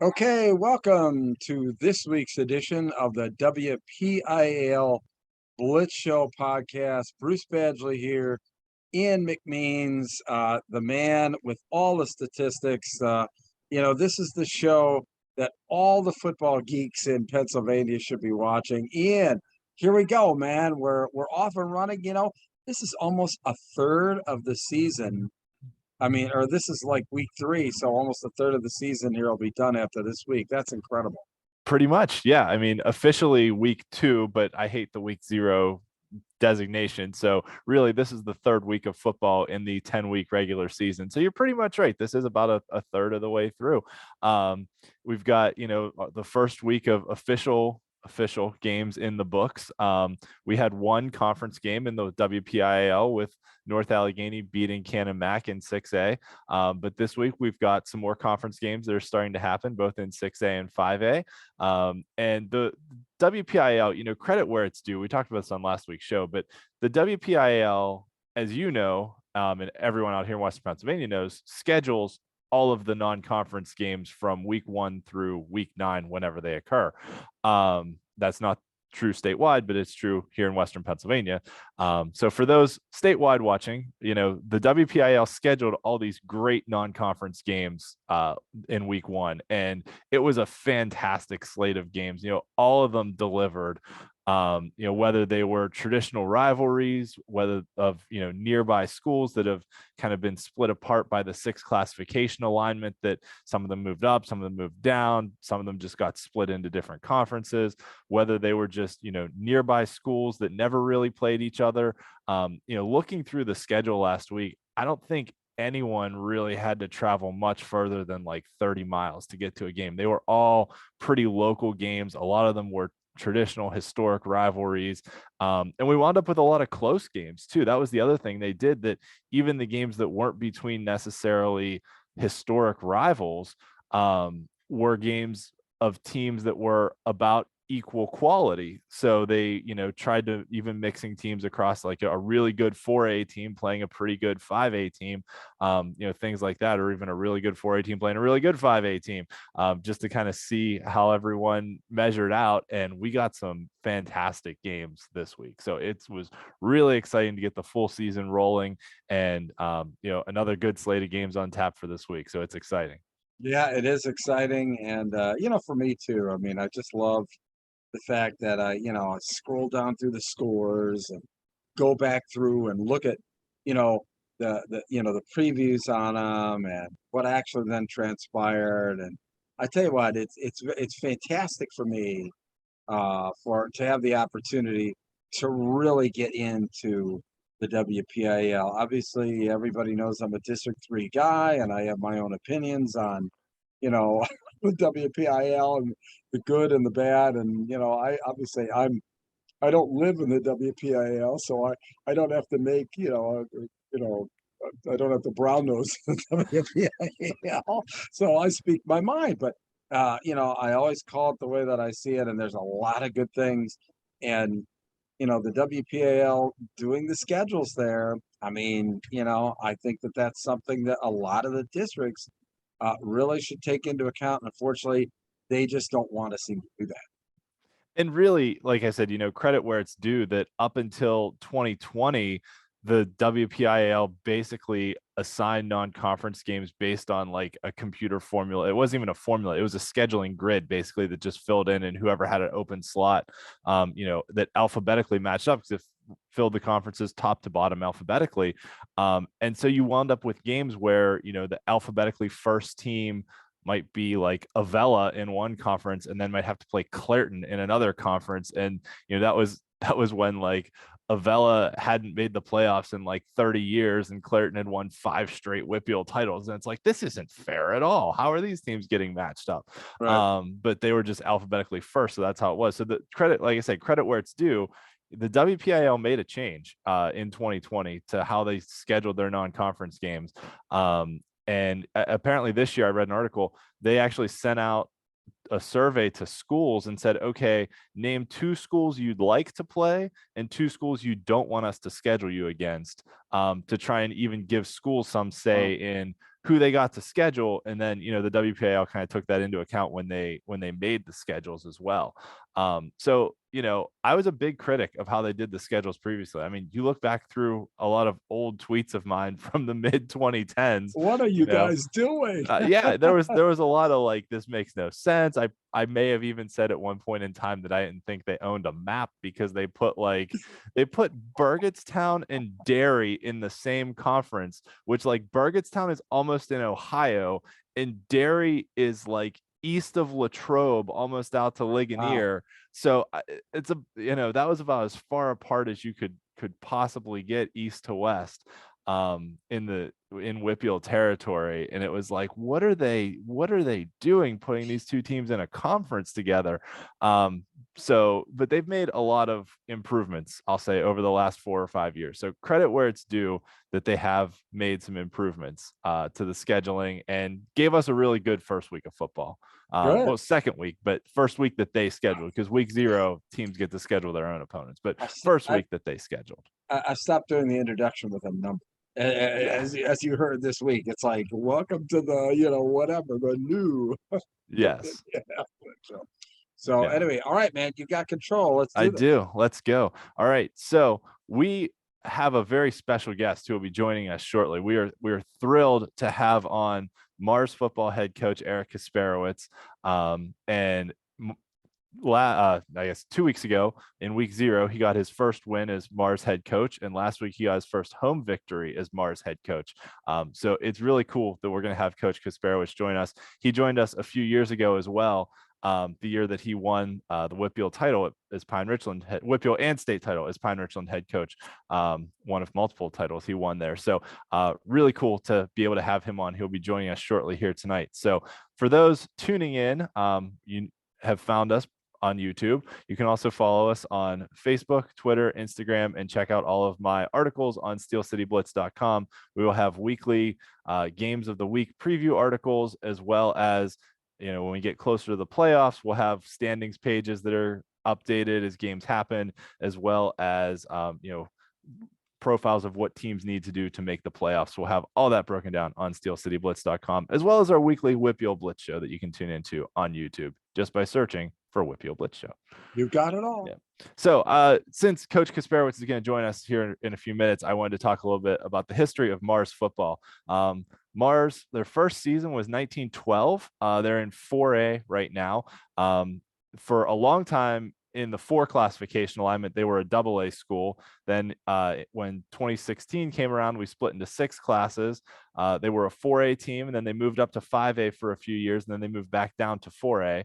Okay, welcome to this week's edition of the WPIAL Blitz Show podcast. Bruce Badgley here. Ian McMeans, the man with all the statistics. This is the show that all the football geeks in Pennsylvania should be watching. Ian, here we go, man. We're off and running. This is almost a third of the season. Or this is like week 3, so almost a third of the season here will be done after this week. That's incredible. Pretty much, yeah. I mean, officially week 2, but I hate the week 0 designation. So really, this is the third week of football in the 10-week regular season. So you're pretty much right. This is about a third of the way through. We've got, the first week of official games in the books. We had one conference game in the WPIAL with North Allegheny beating Cannon Mac in 6A. But this week we've got some more conference games that are starting to happen both in 6A and 5A. And the WPIAL, credit where it's due. We talked about this on last week's show, but the WPIAL, as you know, and everyone out here in Western Pennsylvania knows, schedules all of the non-conference games from week 1 through week 9 whenever they occur. That's not true statewide, but it's true here in Western Pennsylvania. So for those statewide watching, the WPIAL scheduled all these great non-conference games in week 1, and it was a fantastic slate of games. All of them delivered. Whether they were traditional rivalries, whether of, nearby schools that have kind of been split apart by the 6 classification alignment, that some of them moved up, some of them moved down, some of them just got split into different conferences, whether they were just, nearby schools that never really played each other. Looking through the schedule last week, I don't think anyone really had to travel much further than like 30 miles to get to a game. They were all pretty local games. A lot of them were traditional historic rivalries, and we wound up with a lot of close games too. That was the other thing they did, that even the games that weren't between necessarily historic rivals were games of teams that were about equal quality. So they, tried to even mixing teams across, like a really good 4A team playing a pretty good 5A team, things like that, or even a really good 4A team playing a really good 5A team, just to kind of see how everyone measured out. And we got some fantastic games this week. So it was really exciting to get the full season rolling, and, another good slate of games on tap for this week. So it's exciting. Yeah, it is exciting. And, for me too, I just love the fact that I scroll down through the scores and go back through and look at, you know, the previews on them and what actually then transpired. And I tell you what, it's fantastic for me for to have the opportunity to really get into the WPIL. Obviously, everybody knows I'm a District 3 guy, and I have my own opinions on, the WPIL and the good and the bad. And I don't live in the WPIL, so I don't have to make I don't have to brown nose the WPIL, so I speak my mind. But I always call it the way that I see it, and there's a lot of good things. And the WPAL doing the schedules there. I think that that's something that a lot of the districts really should take into account. And unfortunately, they just don't want to seem to do that. And really, like I said, credit where it's due, that up until 2020, the WPIAL basically assigned non-conference games based on like a computer formula. It wasn't even a formula. It was a scheduling grid basically that just filled in, and whoever had an open slot, that alphabetically matched up, because it filled the conferences top to bottom alphabetically. And so you wound up with games where, the alphabetically first team might be like Avella in one conference and then might have to play Clairton in another conference. And, that was when like Avella hadn't made the playoffs in like 30 years and Clairton had won 5 straight WPIAL titles. And it's like, this isn't fair at all. How are these teams getting matched up? Right. But they were just alphabetically first. So that's how it was. So the credit, like I said, credit where it's due. The WPIAL made a change in 2020 to how they scheduled their non-conference games. And apparently this year, I read an article, they actually sent out a survey to schools and said, okay, name 2 schools you'd like to play and 2 schools you don't want us to schedule you against, to try and even give schools some say in who they got to schedule. And then, the WPIAL kind of took that into account when they made the schedules as well. So, I was a big critic of how they did the schedules previously. I mean, you look back through a lot of old tweets of mine from the mid 2010s. What are you guys doing? Yeah, there was a lot of like, this makes no sense. I may have even said at one point in time that I didn't think they owned a map, because they put Burgettstown and Derry in the same conference, which like Burgettstown is almost in Ohio and Derry is like east of Latrobe, almost out to Ligonier. Wow. So it's that was about as far apart as you could possibly get east to west in WPIAL territory. And it was like, what are they doing putting these two teams in a conference together? But they've made a lot of improvements, I'll say, over the last 4 or 5 years. So credit where it's due that they have made some improvements to the scheduling and gave us a really good first week of football. Well, second week, but first week that they scheduled, because week 0 teams get to schedule their own opponents, but first week that they scheduled. I stopped doing the introduction with a number. As you heard this week, it's like, welcome to the, whatever, the new. Yes. So anyway, all right, man, you got control. Let's do this. do. Let's go. All right. So we have a very special guest who will be joining us shortly. We are thrilled to have on Mars football head coach Eric Kasperowicz. And I guess 2 weeks ago in week 0, he got his first win as Mars head coach. And last week he got his first home victory as Mars head coach. So it's really cool that we're going to have Coach Kasperowicz join us. He joined us a few years ago as well. The year that he won the WPIAL title as Pine Richland WPIAL and state title as Pine Richland head coach, one of multiple titles he won there. So really cool to be able to have him on. He'll be joining us shortly here tonight. So for those tuning in, you have found us on YouTube. You can also follow us on Facebook, Twitter, Instagram, and check out all of my articles on steelcityblitz.com. We will have weekly games of the week preview articles, as well as when we get closer to the playoffs, we'll have standings pages that are updated as games happen, as well as profiles of what teams need to do to make the playoffs. We'll have all that broken down on steelcityblitz.com, as well as our weekly WPIAL Blitz show that you can tune into on YouTube just by searching for WPIAL Blitz show. You got it all. Yeah. So since Coach Kasperowicz is going to join us here in a few minutes, I wanted to talk a little bit about the history of Mars football. Mars, their first season was 1912. They're in 4A right now. For a long time in the 4 classification alignment, they were a AA school. Then when 2016 came around, we split into 6 classes. They were a 4A team, and then they moved up to 5A for a few years, and then they moved back down to 4A.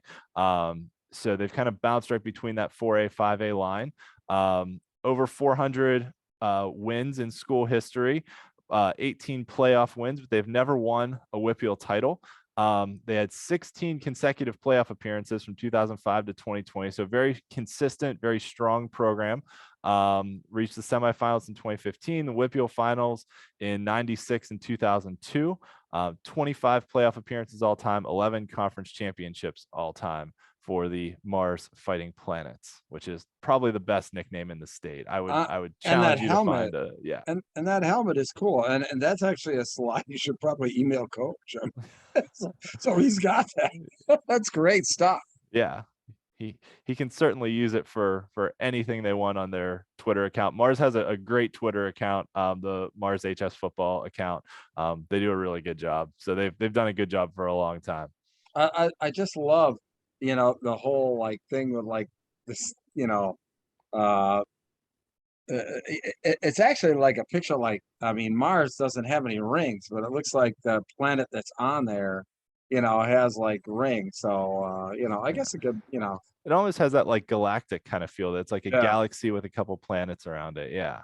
So they've kind of bounced right between that 4A, 5A line. Over 400 wins in school history. 18 playoff wins, but they've never won a WPIAL title. They had 16 consecutive playoff appearances from 2005 to 2020. So very consistent, very strong program. Reached the semifinals in 2015, the WPIAL finals in 96 and 2002. 25 playoff appearances all time, 11 conference championships all time for the Mars Fighting Planets, which is probably the best nickname in the state. I would challenge you to find a And that helmet is cool, and that's actually a slide you should probably email Coach. So he's got that. That's great stuff. Yeah, he can certainly use it for anything they want on their Twitter account. Mars has a great Twitter account, the Mars HS football account. They do a really good job. So they've done a good job for a long time. I just love the whole thing with this, it's actually like a picture. Mars doesn't have any rings, but it looks like the planet that's on there, has rings. So, I guess it could, it almost has that galactic kind of feel. That's like a galaxy with a couple planets around it. Yeah.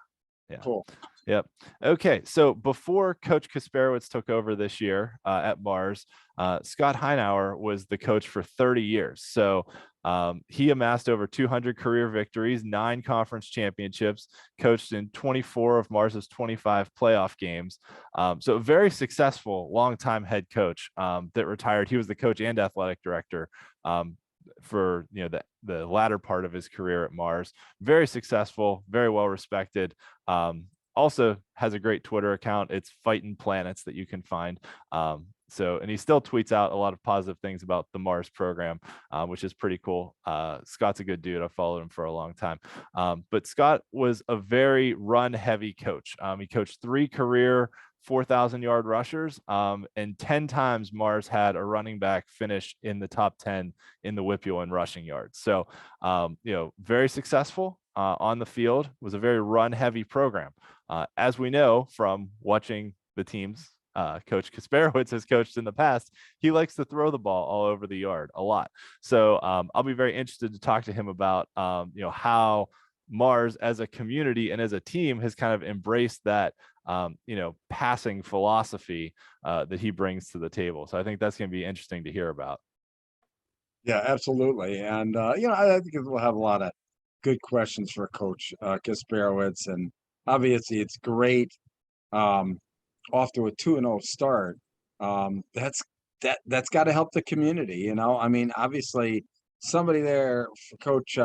Cool. Yep. Okay. So before Coach Kasperowicz took over this year at Mars, Scott Heinauer was the coach for 30 years. So he amassed over 200 career victories, 9 conference championships, coached in 24 of Mars's 25 playoff games. So a very successful longtime head coach that retired. He was the coach and athletic director for the latter part of his career at Mars. Very successful, very well respected. also has a great Twitter account. It's Fightin' Planets that you can find. And he still tweets out a lot of positive things about the Mars program, which is pretty cool. Scott's a good dude. I've followed him for a long time. But Scott was a very run heavy coach. He coached 3 career 4,000-yard rushers, and 10 times Mars had a running back finish in the top 10 in the WPIAL in rushing yards. So, very successful on the field. Was a very run heavy program. As we know from watching the teams Coach Kasperowicz has coached in the past, he likes to throw the ball all over the yard a lot. So I'll be very interested to talk to him about, how Mars as a community and as a team has kind of embraced that, passing philosophy that he brings to the table. So I think that's going to be interesting to hear about. Yeah, absolutely. And, I think we'll have a lot of good questions for Coach Kasperowicz. And obviously, it's great off to a 2-0 start. That's got to help the community. I mean, obviously, somebody there, for Coach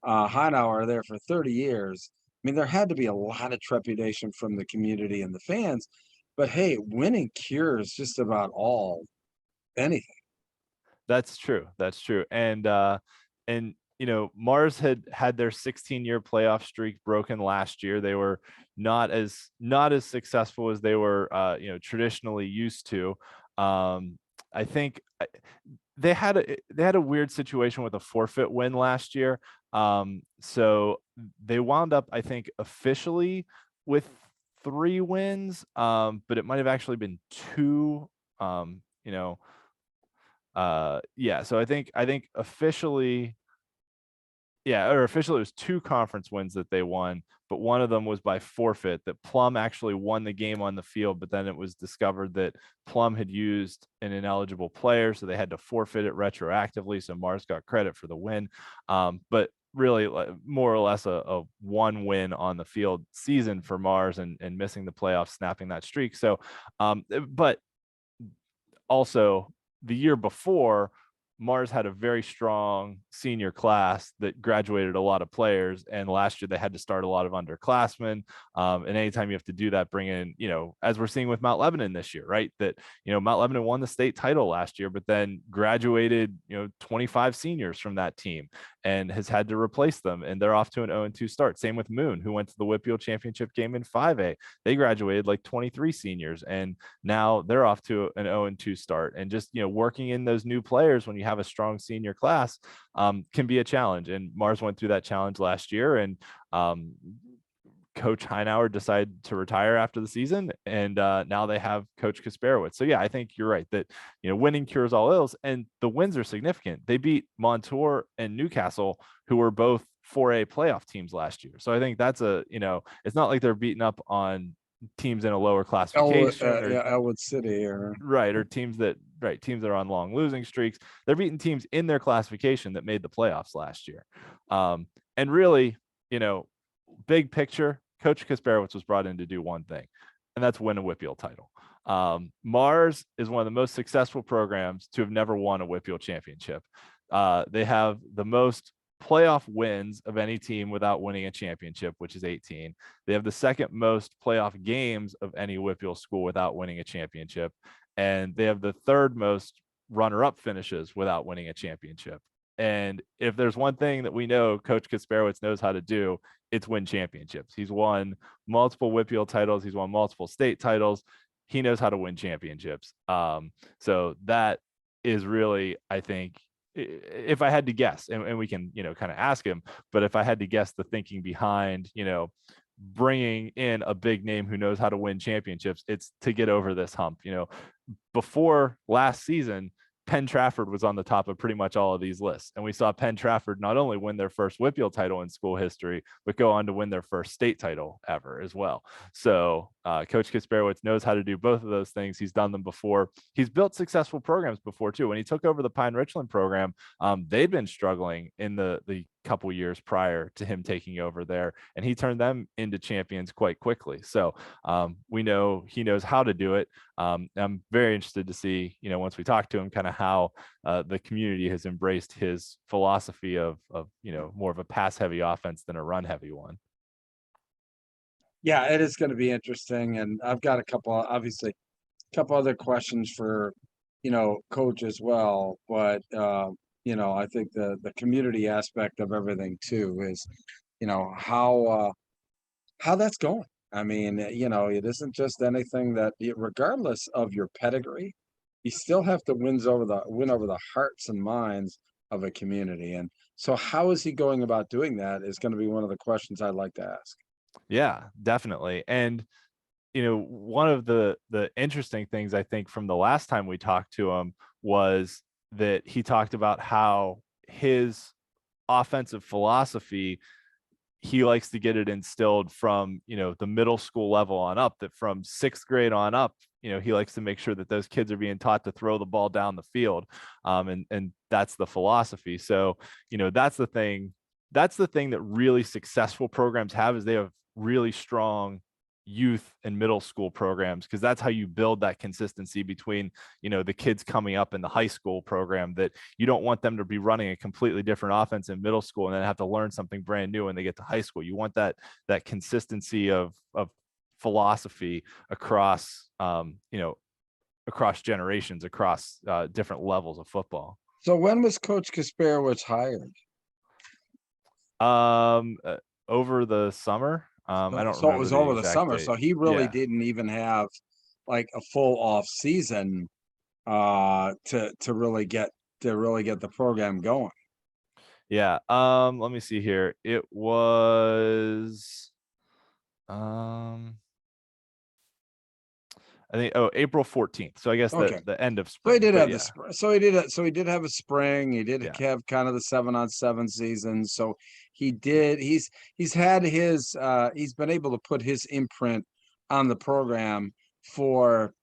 Hanauer, there for 30 years. I mean, there had to be a lot of trepidation from the community and the fans. But hey, winning cures just about anything. That's true. That's true. And Mars had their 16-year playoff streak broken last year. They were not as successful as they were traditionally used to. I think they had a weird situation with a forfeit win last year. So they wound up, I think, officially with 3 wins, but it might have actually been 2. So I think officially it was 2 conference wins that they won, but one of them was by forfeit, that Plum actually won the game on the field, but then it was discovered that Plum had used an ineligible player, so they had to forfeit it retroactively. So Mars got credit for the win. But really, more or less a 1 win on the field season for Mars, and missing the playoffs, snapping that streak. So, but also, the year before, Mars had a very strong senior class that graduated a lot of players, and last year they had to start a lot of underclassmen. And anytime you have to do that, bring in, as we're seeing with Mount Lebanon this year, right? That, Mount Lebanon won the state title last year, but then graduated, 25 seniors from that team and has had to replace them. And they're off to an 0-2 start. Same with Moon, who went to the WPIAL championship game in 5A. They graduated like 23 seniors, and now they're off to an 0-2 start. And just, working in those new players when you have a strong senior class can be a challenge. And Mars went through that challenge last year, and Coach Hanauer decided to retire after the season, and now they have Coach Kasperowicz. So yeah, I think you're right that winning cures all ills, and the wins are significant. They beat Montour and Newcastle, who were both 4A playoff teams last year. So I think that's it's not like they're beating up on teams in a lower classification, Elwood City, or teams that are on long losing streaks. They're beating teams in their classification that made the playoffs last year. And really, big picture, Coach Kasperowicz was brought in to do one thing, and that's win a WPIAL title. Mars is one of the most successful programs to have never won a WPIAL championship. They have the most playoff wins of any team without winning a championship, which is 18. They have the second most playoff games of any WPIAL school without winning a championship, and they have the third most runner-up finishes without winning a championship. And if there's one thing that we know Coach Kasperowicz knows how to do, it's win championships. He's won multiple WPIAL titles. He's won multiple state titles. He knows how to win championships. So that is really, I think, if I had to guess, and we can, kind of ask him, but if I had to guess the thinking behind, bringing in a big name who knows how to win championships, it's to get over this hump. Before last season, Penn Trafford was on the top of pretty much all of these lists. And we saw Penn Trafford not only win their first WPIAL title in school history, but go on to win their first state title ever as well. So Coach Kasperowicz knows how to do both of those things. He's done them before. He's built successful programs before too. When he took over the Pine Richland program, they'd been struggling in the couple years prior to him taking over there, and he turned them into champions quite quickly. So we know he knows how to do it. I'm very interested to see, once we talk to him, kind of how the community has embraced his philosophy of more of a pass heavy offense than a run heavy one. Yeah, it is going to be interesting, and I've got obviously, a couple other questions for, coach as well. But I think the community aspect of everything too is, how that's going. I mean, it isn't just anything regardless of your pedigree, you still have to win over the hearts and minds of a community. And so, how is he going about doing that? Is going to be one of the questions I'd like to ask. Yeah, definitely. And one of the interesting things I think from the last time we talked to him was that he talked about how his offensive philosophy, he likes to get it instilled from, the middle school level on up, that from sixth grade on up, he likes to make sure that those kids are being taught to throw the ball down the field. And that's the philosophy. So, that's the thing that really successful programs have, is they have really strong youth and middle school programs, because that's how you build that consistency between the kids coming up in the high school program, that you don't want them to be running a completely different offense in middle school and then have to learn something brand new when they get to high school. You want that consistency of philosophy across across generations, across different levels of football. So when was Coach Kasperowicz hired? Over the summer. I don't So it remember was the over the exact summer. date. So he really Yeah. didn't even have like a full off season to really get the program going. Yeah. Let me see here. It was I think April 14th. So I guess Okay. the end of So he spring. did But have yeah. so he did have a spring. He did Yeah. have kind of the 7-on-7 season. So he's had he's been able to put his imprint on the program for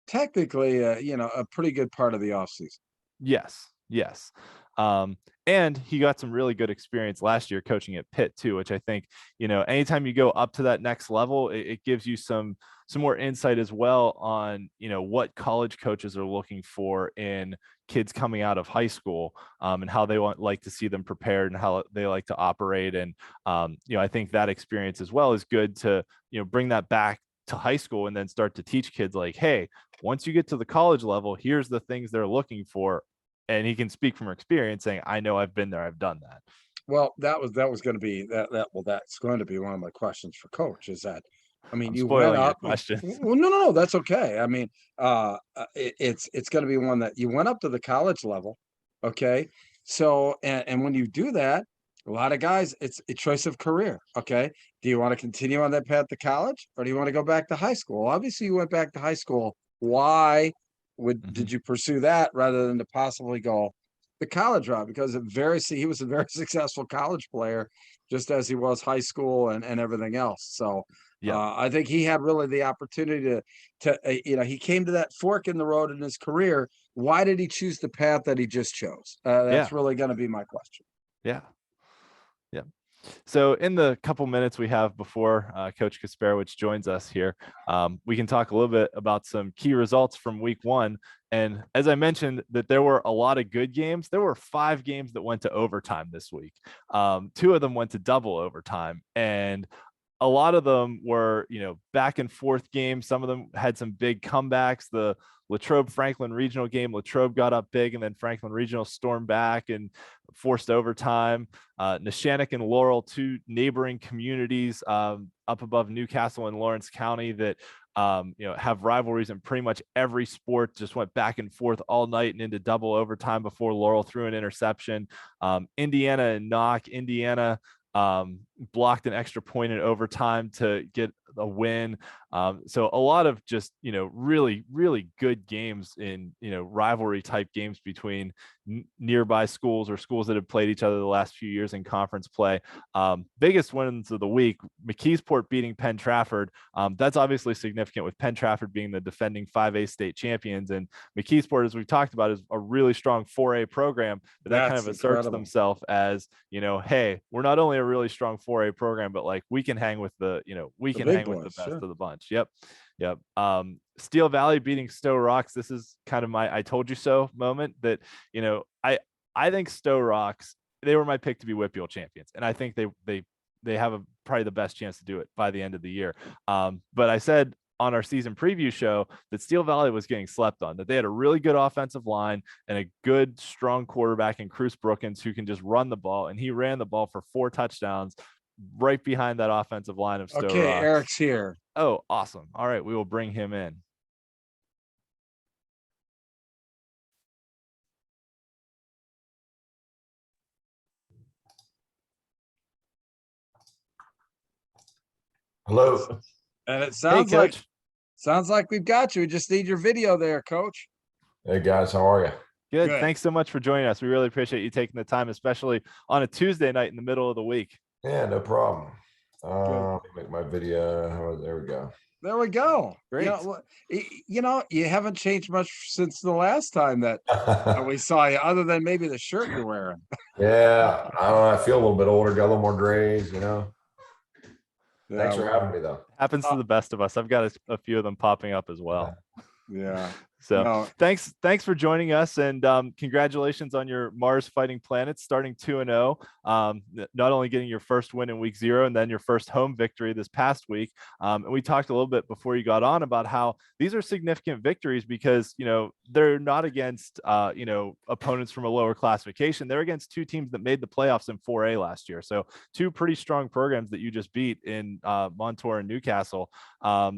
technically a pretty good part of the offseason. Yes. Yes. And he got some really good experience last year coaching at Pitt too, which I think, anytime you go up to that next level, it gives you some more insight as well on, what college coaches are looking for in kids coming out of high school, and how they like to see them prepared and how they like to operate. And, I think that experience as well is good to, bring that back to high school and then start to teach kids like, hey, once you get to the college level, here's the things they're looking for. And he can speak from experience saying, I know, I've been there, I've done that. Well, that was going to be that's going to be one of my questions for coach is that, I mean, I'm you went spoiling your up. question. Well, no, that's okay. I mean, it's going to be one that you went up to the college level. Okay. So, and when you do that, a lot of guys, it's a choice of career. Okay. Do you want to continue on that path to college, or do you want to go back to high school? Obviously, you went back to high school. Why did you pursue that rather than to possibly go the college route? Because he was a very successful college player, just as he was high school and everything else. So Yeah. I think he had really the opportunity to he came to that fork in the road in his career. Why did he choose the path that he just chose? That's really going to be my question. Yeah. Yeah. So in the couple minutes we have before Coach Kasperowicz joins us here, we can talk a little bit about some key results from week one. And as I mentioned that there were a lot of good games, there were 5 games that went to overtime this week. 2 of them went to double overtime. And a lot of them were, back and forth games. Some of them had some big comebacks. The Latrobe Franklin Regional game, Latrobe got up big, and then Franklin Regional stormed back and forced overtime. Neshannock and Laurel, 2 neighboring communities up above Newcastle and Lawrence County that have rivalries in pretty much every sport, just went back and forth all night and into double overtime before Laurel threw an interception. Indiana and Knock, Indiana blocked an extra point in overtime to get a win. So a lot of just, really, really good games in, rivalry type games between nearby schools or schools that have played each other the last few years in conference play. Biggest wins of the week, McKeesport beating Penn Trafford. That's obviously significant with Penn Trafford being the defending 5A state champions. And McKeesport, as we've talked about, is a really strong 4A program, but that kind of asserts themselves as, hey, we're not only a really strong 4A program, but like we can hang with the best of the bunch. Yep. Steel Valley beating Stowe Rocks. This is kind of my I told you so moment that, I think Stowe Rocks, they were my pick to be WPIAL champions. And I think they they have probably the best chance to do it by the end of the year. But I said on our season preview show that Steel Valley was getting slept on, that they had a really good offensive line and a good, strong quarterback in Cruz Brookins who can just run the ball. And he ran the ball for 4 touchdowns right behind that offensive line of Stowe Okay, Rocks. Eric's here. Oh, awesome. All right, we will bring him in. Hello. And it sounds Hey, Coach. like we've got you. We just need your video there, Coach. Hey guys, how are you? Good. Good. Thanks so much for joining us. We really appreciate you taking the time, especially on a Tuesday night in the middle of the week. Yeah, no problem. Let me make my video. There we go. There we go. Great. You haven't changed much since the last time that we saw you, other than maybe the shirt you're wearing. Yeah, I don't know. I feel a little bit older, got a little more grays, Thanks for Yeah, having me, though. Happens to the best of us. I've got a few of them popping up as well. yeah. So No. thanks for joining us, and congratulations on your Mars Fighting Planets starting 2-0. Not only getting your first win in week 0 and then your first home victory this past week. And we talked a little bit before you got on about how these are significant victories because they're not against opponents from a lower classification. They're against 2 teams that made the playoffs in 4A last year. So 2 pretty strong programs that you just beat in Montour and Newcastle.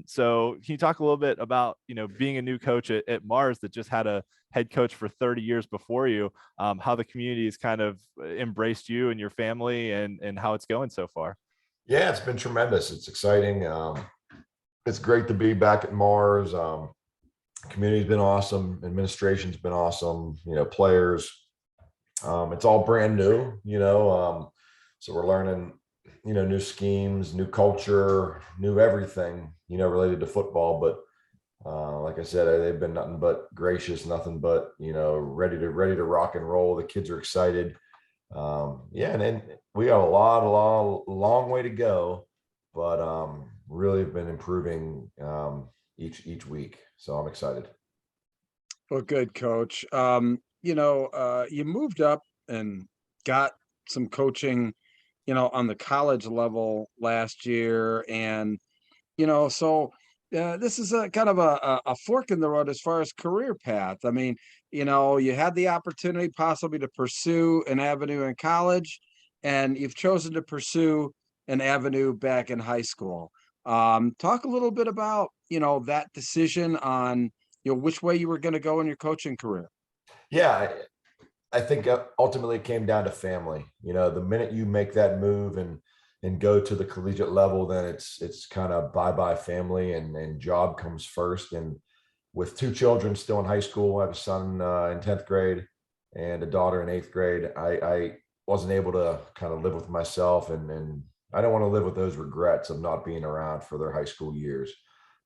So can you talk a little bit about being a new coach at Mars that just had a head coach for 30 years before you, how the community has kind of embraced you and your family and how it's going so far? Yeah, it's been tremendous. It's exciting. It's great to be back at Mars. Community's been awesome. Administration's been awesome. Players. It's all brand new, so we're learning, new schemes, new culture, new everything, related to football. But like I said, they've been nothing but gracious, nothing but, ready to rock and roll. The kids are excited. Yeah, and then we got a long way to go, but really have been improving each week. So I'm excited. Well, good, Coach. You moved up and got some coaching, on the college level last year, and so this is a kind of a fork in the road as far as career path. I mean, you had the opportunity possibly to pursue an avenue in college, and you've chosen to pursue an avenue back in high school. Talk a little bit about, that decision on, which way you were going to go in your coaching career. Yeah, I think ultimately it came down to family. The minute you make that move and go to the collegiate level, then it's kind of bye-bye family and job comes first. And with 2 children still in high school, I have a son in 10th grade and a daughter in 8th grade. I wasn't able to kind of live with myself, and I don't want to live with those regrets of not being around for their high school years.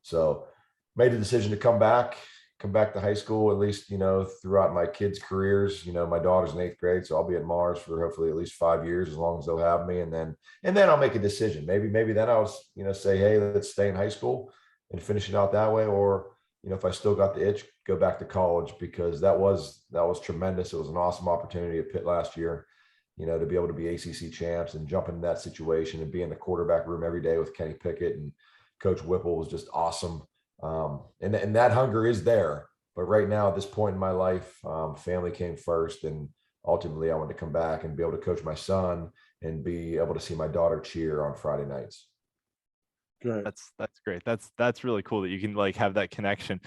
So made the decision to come back to high school, at least, throughout my kids' careers. My daughter's in 8th grade, so I'll be at Mars for hopefully at least 5 years, as long as they'll have me. And then I'll make a decision. Maybe then I'll, say, hey, let's stay in high school and finish it out that way. Or, if I still got the itch, go back to college, because that was tremendous. It was an awesome opportunity at Pitt last year, to be able to be ACC champs and jump into that situation and be in the quarterback room every day with Kenny Pickett, and Coach Whipple was just awesome. And that hunger is there, but right now at this point in my life, family came first, and ultimately I wanted to come back and be able to coach my son and be able to see my daughter cheer on Friday nights. Great. That's great. That's really cool that you can have that connection.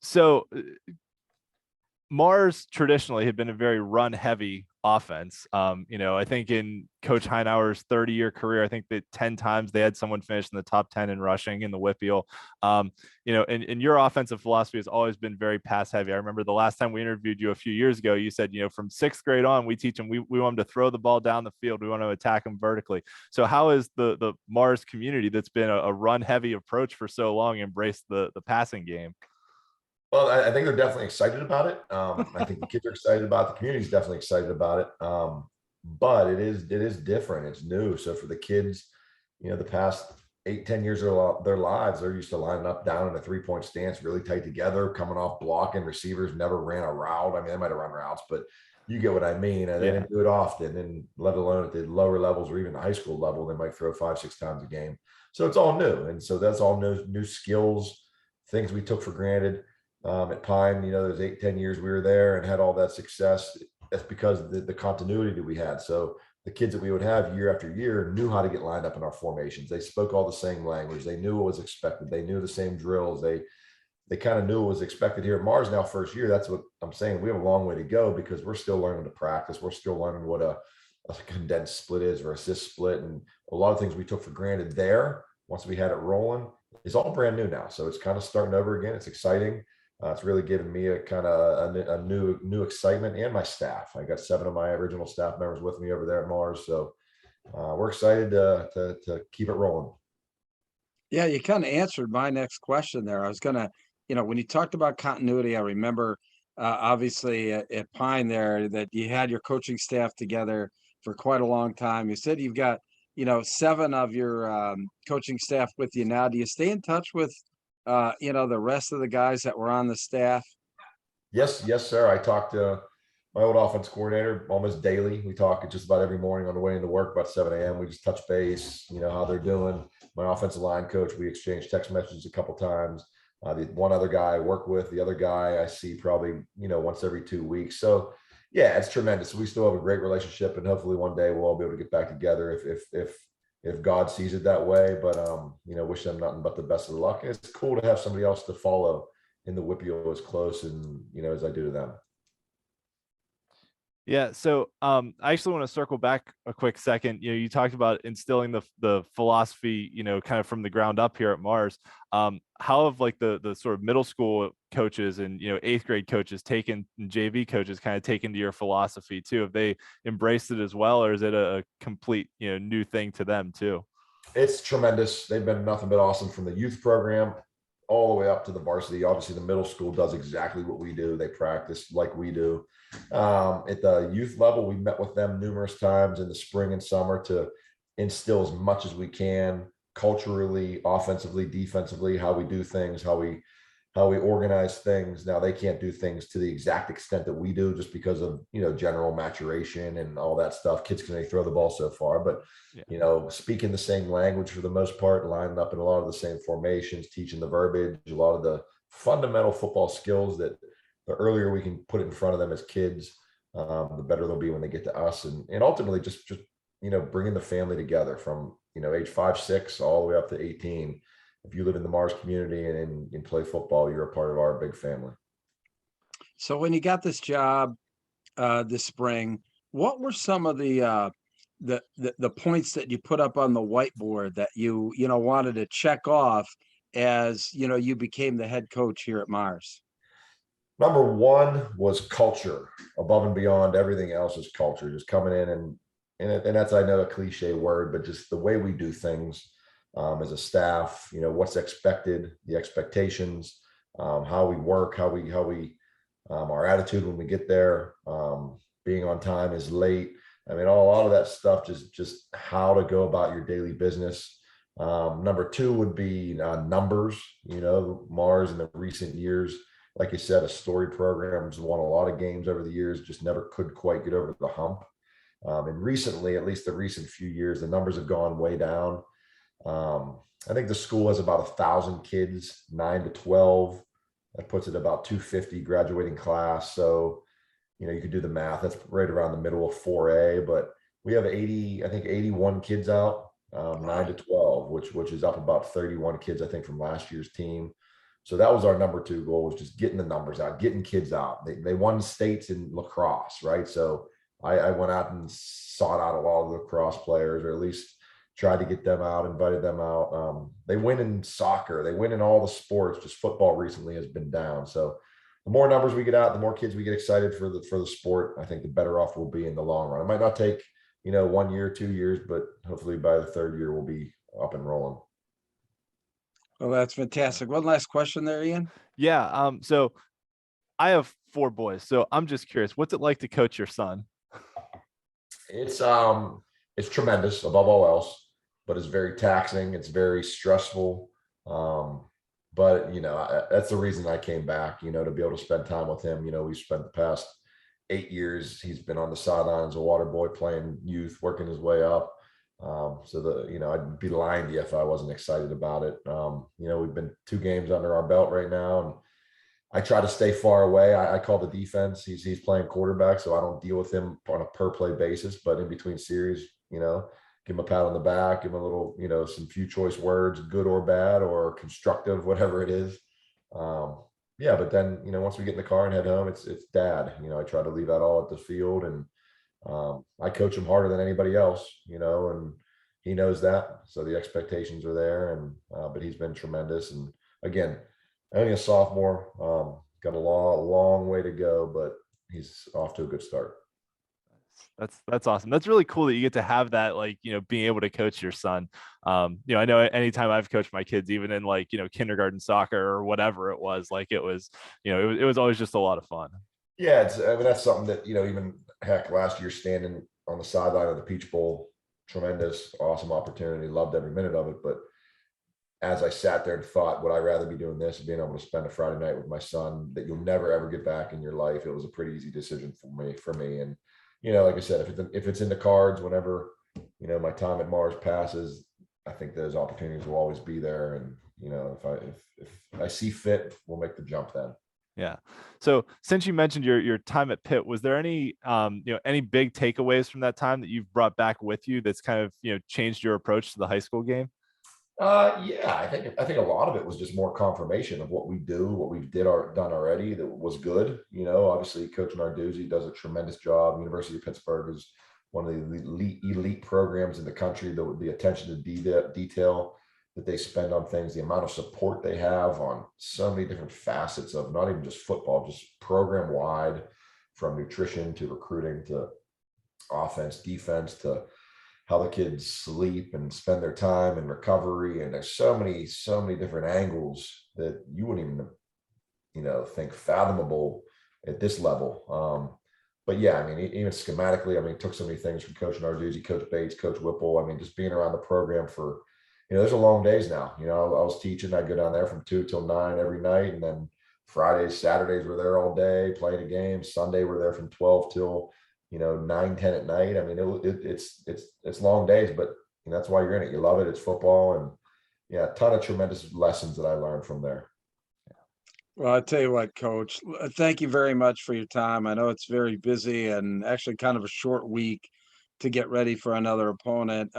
So Mars traditionally had been a very run heavy offense. I think in Coach Heinauer's 30-year career, I think that 10 times they had someone finish in the top 10 in rushing in the WPIAL. And your offensive philosophy has always been very pass heavy. I remember the last time we interviewed you a few years ago, you said, from 6th grade on, we teach them, we want them to throw the ball down the field. We want to attack them vertically. So how is the Mars community that's been a run heavy approach for so long embraced the passing game? Well, I think they're definitely excited about it. I think the kids are excited about it. The community is definitely excited about it. But it is different. It's new. So for the kids, the past 8-10 years of their lives, they're used to lining up down in a 3-point stance, really tight together, coming off blocking. Receivers never ran a route. I mean, they might have run routes, but you get what I mean. And they didn't do it often, and let alone at the lower levels or even the high school level, they might throw 5-6 times a game. So it's all new. And so that's all new skills, things we took for granted. At Pine, those 8-10 years we were there and had all that success. That's because of the continuity that we had. So the kids that we would have year after year knew how to get lined up in our formations. They spoke all the same language. They knew what was expected. They knew the same drills. They kind of knew what was expected here at Mars. Now, first year, that's what I'm saying. We have a long way to go because we're still learning to practice. We're still learning what a condensed split is or assist split. And a lot of things we took for granted there, once we had it rolling, is all brand new now. So it's kind of starting over again. It's exciting. It's really given me a kind of a new excitement, and my staff. I got 7 of my original staff members with me over there at Mars. So we're excited to keep it rolling. Yeah, you kind of answered my next question there. I was going to, when you talked about continuity, I remember obviously at Pine there that you had your coaching staff together for quite a long time. You said you've got, 7 of your coaching staff with you now. Do you stay in touch with, the rest of the guys that were on the staff? Yes, sir. I talk to my old offense coordinator almost daily. We talk just about every morning on the way into work about 7 a.m. We just touch base, how they're doing. My offensive line coach, we exchange text messages a couple times. The one other guy I work with, the other guy I see probably, once every 2 weeks. So yeah, it's tremendous. We still have a great relationship, and hopefully one day we'll all be able to get back together if God sees it that way. But wish them nothing but the best of luck. And it's cool to have somebody else to follow in the WPIAL as close and as I do to them. Yeah. So I actually want to circle back a quick second. You talked about instilling the philosophy, kind of from the ground up here at Mars. How have like the sort of middle school coaches and 8th grade coaches taken, and JV coaches kind of taken to your philosophy too? Have they embraced it as well, or is it a complete new thing to them too? It's tremendous. They've been nothing but awesome from the youth program all the way up to the varsity. Obviously, the middle school does exactly what we do. They practice like we do. At the youth level, we met with them numerous times in the spring and summer to instill as much as we can culturally, offensively, defensively, how we do things, how we organize things. Now they can't do things to the exact extent that we do just because of general maturation and all that stuff. Kids can only throw the ball so far, but speaking the same language for the most part, lining up in a lot of the same formations, teaching the verbiage, a lot of the fundamental football skills that the earlier we can put it in front of them as kids, the better they'll be when they get to us. And ultimately just bringing the family together from, age 5, 6, all the way up to 18. If you live in the Mars community and play football, you're a part of our big family. So when you got this job this spring, what were some of the points that you put up on the whiteboard that you wanted to check off as you became the head coach here at Mars? Number one was culture. Above and beyond everything else is culture. Just coming in and that's, I know, a cliche word, but just the way we do things as a staff. What's expected, the expectations, how we work, how we our attitude when we get there, being on time is late. I mean, a lot of that stuff, just how to go about your daily business. Number 2 would be numbers. Mars in the recent years, like you said, a story program's won a lot of games over the years, just never could quite get over the hump. And recently, at least the recent few years, the numbers have gone way down. I think the school has about 1,000 kids, 9 to 12. That puts it about 250 graduating class. So, you could do the math. That's right around the middle of 4A, but we have 81 kids out, 9 to 12, which is up about 31 kids, I think, from last year's team. So that was our number 2 goal, was just getting the numbers out, getting kids out. They won states in lacrosse, right? So I went out and sought out a lot of the lacrosse players, or at least tried to get them out, invited them out. They win in soccer. They win in all the sports. Just football recently has been down. So the more numbers we get out, the more kids we get excited for the sport, I think the better off we'll be in the long run. It might not take, 1 year, 2 years, but hopefully by the 3rd year, we'll be up and rolling. Well, that's fantastic. One last question there, Ian. Yeah. So I have 4 boys, so I'm just curious, what's it like to coach your son? It's tremendous above all else. but it's very taxing. It's very stressful. But, that's the reason I came back, to be able to spend time with him. We've spent the past 8 years. He's been on the sideline as a water boy, playing youth, working his way up. I'd be lying to you if I wasn't excited about it. We've been 2 games under our belt right now, and I try to stay far away. I call the defense. He's playing quarterback, so I don't deal with him on a per play basis. But in between series, give him a pat on the back, give him a little, some few choice words, good or bad or constructive, whatever it is. Yeah, but then, once we get in the car and head home, it's dad. I try to leave that all at the field, and I coach him harder than anybody else, and he knows that. So the expectations are there, and but he's been tremendous. And again, only a sophomore, got a long way to go, but he's off to a good start. That's awesome. That's really cool that you get to have that, being able to coach your son. I know anytime I've coached my kids, even in kindergarten soccer or whatever it was, it was always just a lot of fun. Yeah. That's something that, even heck, last year standing on the sideline of the Peach Bowl, tremendous, awesome opportunity. Loved every minute of it. But as I sat there and thought, would I rather be doing this, being able to spend a Friday night with my son that you'll never, ever get back in your life? It was a pretty easy decision for me. And, like I said, if it's in the cards, whenever, my time at Mars passes, I think those opportunities will always be there. And, if I see fit, we'll make the jump then. Yeah. So since you mentioned your time at Pitt, was there any, any big takeaways from that time that you've brought back with you that's kind of, changed your approach to the high school game? Yeah, I think a lot of it was just more confirmation of what we do, what we've done already that was good. Obviously Coach Narduzzi does a tremendous job. University of Pittsburgh is one of the elite programs in the country. The attention to detail that they spend on things, the amount of support they have on so many different facets of not even just football, just program wide, from nutrition to recruiting to offense, defense, to how the kids sleep and spend their time in recovery. And there's so many different angles that you wouldn't even, think fathomable at this level. But yeah, even schematically, took so many things from Coach Narduzzi, Coach Bates, Coach Whipple. Just being around the program for, there's a long days now. I was teaching, I'd go down there from 2 till 9 every night. And then Fridays, Saturdays, we're there all day playing a game. Sunday, we're there from 12 till 9, 10 at night. It's long days, but that's why you're in it. You love it. It's football. And yeah, a ton of tremendous lessons that I learned from there. Well, I tell you what, Coach, thank you very much for your time. I know it's very busy and actually kind of a short week to get ready for another opponent.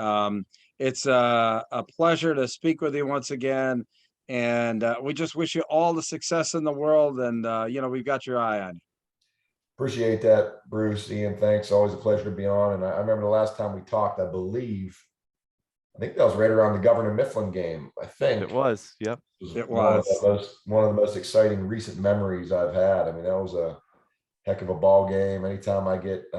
It's a pleasure to speak with you once again. And we just wish you all the success in the world. And, we've got your eye on you. Appreciate that, Bruce. Ian, thanks. Always a pleasure to be on. And I remember the last time we talked, I think that was right around the Governor Mifflin game. I think it was. Yep. It was one of the most exciting recent memories I've had. That was a heck of a ball game. Anytime I get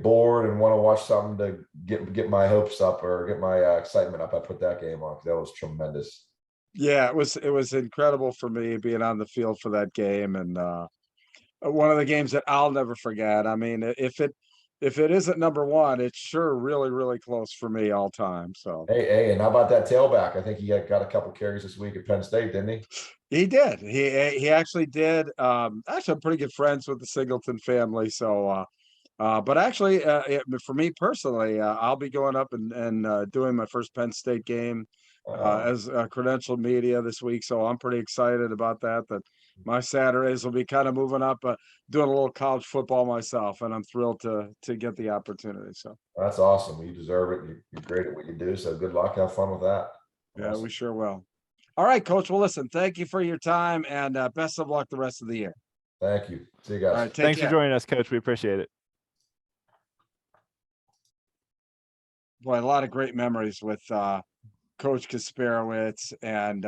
bored and want to watch something to get my hopes up or get my excitement up, I put that game on. That was tremendous. Yeah, it was incredible for me being on the field for that game, and one of the games that I'll never forget. If it isn't number one, it's sure really, really close for me all time. So hey, and how about that tailback? I think he got a couple carries this week at Penn State, didn't he? He did. He actually did. Actually, I'm pretty good friends with the Singleton family. So, but actually, for me personally, I'll be going up and doing my first Penn State game as credentialed media this week. So I'm pretty excited about that. That my Saturdays will be kind of moving up, doing a little college football myself, and I'm thrilled to get the opportunity. So that's awesome. You deserve it. You're great at what you do. So good luck. Have fun with that. Yeah, awesome. We sure will. All right, Coach. Well, listen, thank you for your time, and best of luck the rest of the year. Thank you. See you guys. All right, thanks for joining us, Coach. We appreciate it. Boy, a lot of great memories with Coach Kasperowicz, and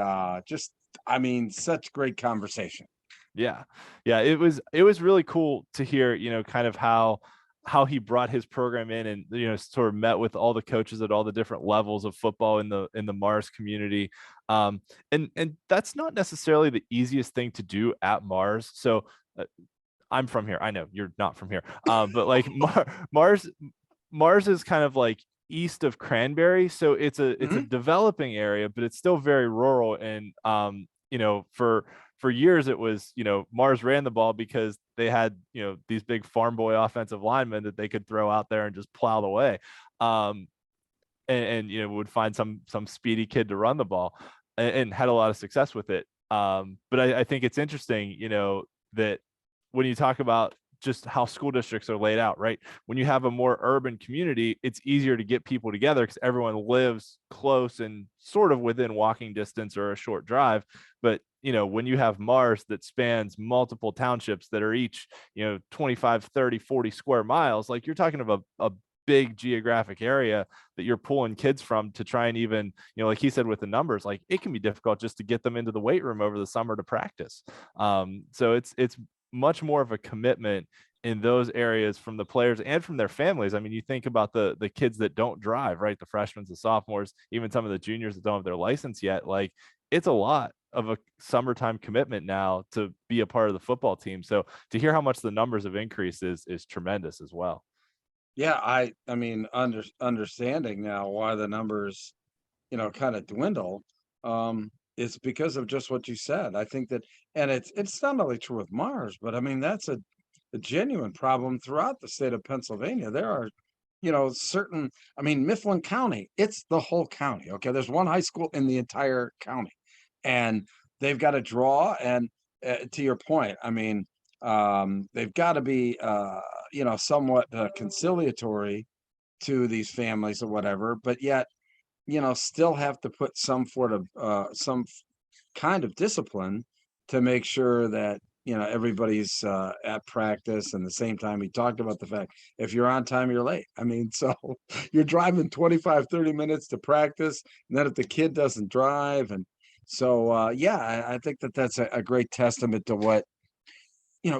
such great conversation. Yeah. It was really cool to hear, kind of how he brought his program in and, sort of met with all the coaches at all the different levels of football in the Mars community. And that's not necessarily the easiest thing to do at Mars. So I'm from here. I know you're not from here. But Mars is kind of like east of Cranberry. So it's a developing area, but it's still very rural. And, for years it was, Mars ran the ball because they had, these big farm boy offensive linemen that they could throw out there and just plow the way. And would find some speedy kid to run the ball, and had a lot of success with it. But I think it's interesting, that when you talk about just how school districts are laid out, right? When you have a more urban community, it's easier to get people together because everyone lives close and sort of within walking distance or a short drive. But, when you have Mars that spans multiple townships that are each, 25, 30, 40 square miles, like you're talking about a big geographic area that you're pulling kids from to try and even, like he said, with the numbers, like it can be difficult just to get them into the weight room over the summer to practice. So it's much more of a commitment in those areas from the players and from their families. I mean, you think about the kids that don't drive, right? The freshmen, the sophomores, even some of the juniors that don't have their license yet. Like it's a lot of a summertime commitment now to be a part of the football team. So to hear how much the numbers have increased is tremendous as well. Yeah, I mean, understanding now why the numbers, kind of dwindle, it's because of just what you said. I think that, and it's not only true with Mars, but I mean that's a genuine problem throughout the state of Pennsylvania. There are, certain, I mean, Mifflin County, it's the whole county. Okay, there's one high school in the entire county, and they've got to draw. And to your point, I mean, they've got to be, somewhat conciliatory to these families or whatever, but yet, still have to put some sort of kind of discipline to make sure that, everybody's at practice. And the same time, he talked about the fact if you're on time, you're late. I mean, so you're driving 25, 30 minutes to practice, and then if the kid doesn't drive. And so, I think that that's a great testament to what,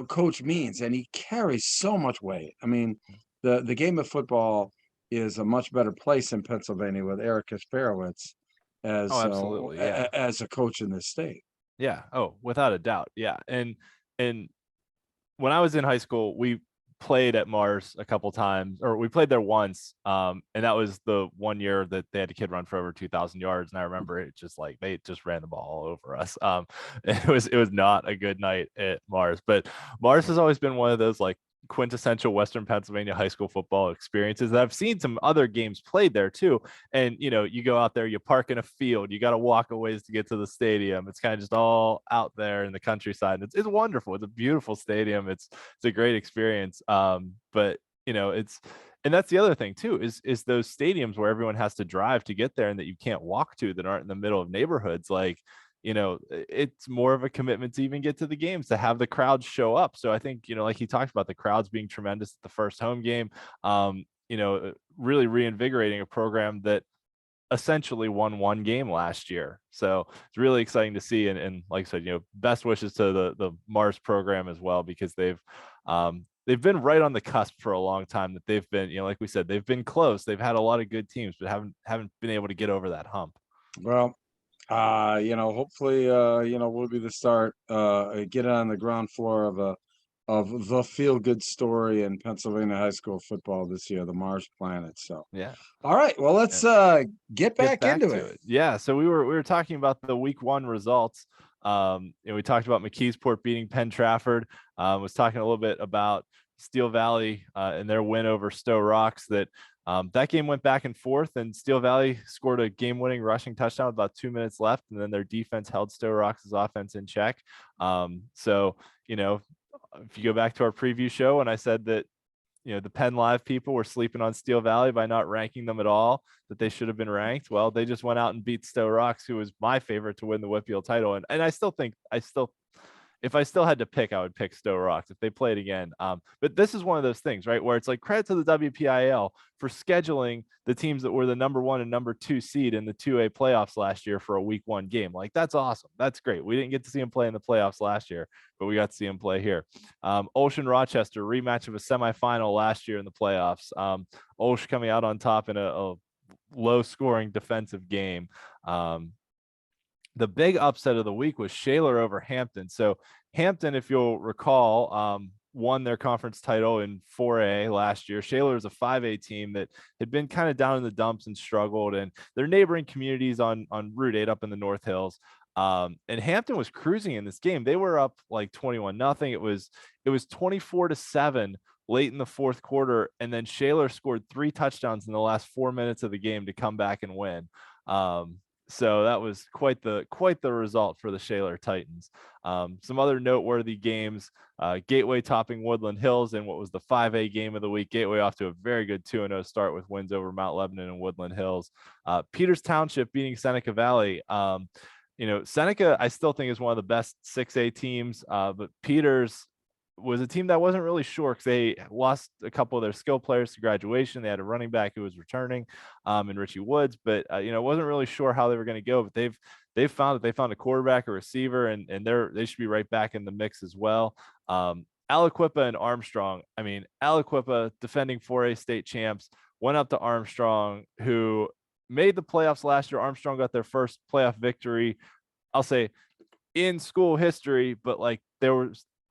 coach means, and he carries so much weight. I mean, the game of football is a much better place in Pennsylvania with Eric Kasperowicz Oh, absolutely. Yeah. as a coach in this state. Yeah. Oh, without a doubt. Yeah. And when I was in high school, we played at Mars a couple times, or we played there once. And that was the one year that they had a kid run for over 2,000 yards. And I remember it just like, they just ran the ball all over us. It was not a good night at Mars, but Mars has always been one of those like quintessential Western Pennsylvania high school football experiences that I've seen some other games played there too. And, you go out there, you park in a field, you got to walk a ways to get to the stadium. It's kind of just all out there in the countryside. It's wonderful. It's a beautiful stadium. It's a great experience. But and that's the other thing too, is those stadiums where everyone has to drive to get there and that you can't walk to, that aren't in the middle of neighborhoods. Like, it's more of a commitment to even get to the games, to have the crowds show up. So I think, like he talked about, the crowds being tremendous at the first home game, really reinvigorating a program that essentially won one game last year. So it's really exciting to see. And like I said, best wishes to the Mars program as well, because they've been right on the cusp for a long time, that they've been, like we said, they've been close. They've had a lot of good teams, but haven't been able to get over that hump. Well, hopefully, we'll be the start, get on the ground floor of the feel good story in Pennsylvania high school football this year, the Mars Planet. So, yeah. All right. Well, let's get back into it. Yeah. So we were talking about the week 1 results. We talked about McKeesport beating Penn Trafford. Was talking a little bit about Steel Valley and their win over Stowe Rocks. That game went back and forth, and Steel Valley scored a game-winning rushing touchdown with about 2 minutes left, and then their defense held Stowe Rocks' offense in check. So, if you go back to our preview show, and I said that, the Penn Live people were sleeping on Steel Valley by not ranking them at all, that they should have been ranked. Well, they just went out and beat Stowe Rocks, who was my favorite to win the WPIAL title. And I still think, if I still had to pick, I would pick Stowe Rocks if they played again. But this is one of those things, right, where it's like credit to the WPIAL for scheduling the teams that were the number 1 and number 2 seed in the 2A playoffs last year for a week 1 game. Like, that's awesome. That's great. We didn't get to see them play in the playoffs last year, but we got to see them play here. Ocean Rochester, rematch of a semifinal last year in the playoffs. Osh coming out on top in a low scoring defensive game. The big upset of the week was Shaler over Hampton. So Hampton, if you'll recall, won their conference title in 4A last year. Shaler is a 5A team that had been kind of down in the dumps and struggled, and their neighboring communities on Route 8 up in the North Hills. And Hampton was cruising in this game. They were up like 21-0. It was 24-7 late in the fourth quarter, and then Shaler scored 3 touchdowns in the last 4 minutes of the game to come back and win. So that was quite the result for the Shaler Titans. Some other noteworthy games: Gateway topping Woodland Hills in what was the 5A game of the week. Gateway off to a very good 2-0 start with wins over Mount Lebanon and Woodland Hills. Peters Township beating Seneca Valley. Seneca I still think is one of the best 6A teams, but Peters was a team that wasn't really sure because they lost a couple of their skill players to graduation. They had a running back who was returning, in Richie Woods, but wasn't really sure how they were going to go. But they've found a quarterback, a receiver, and they should be right back in the mix as well. Aliquippa and Armstrong. I mean, Aliquippa, defending 4A state champs, went up to Armstrong, who made the playoffs last year. Armstrong got their first playoff victory, I'll say, in school history, but like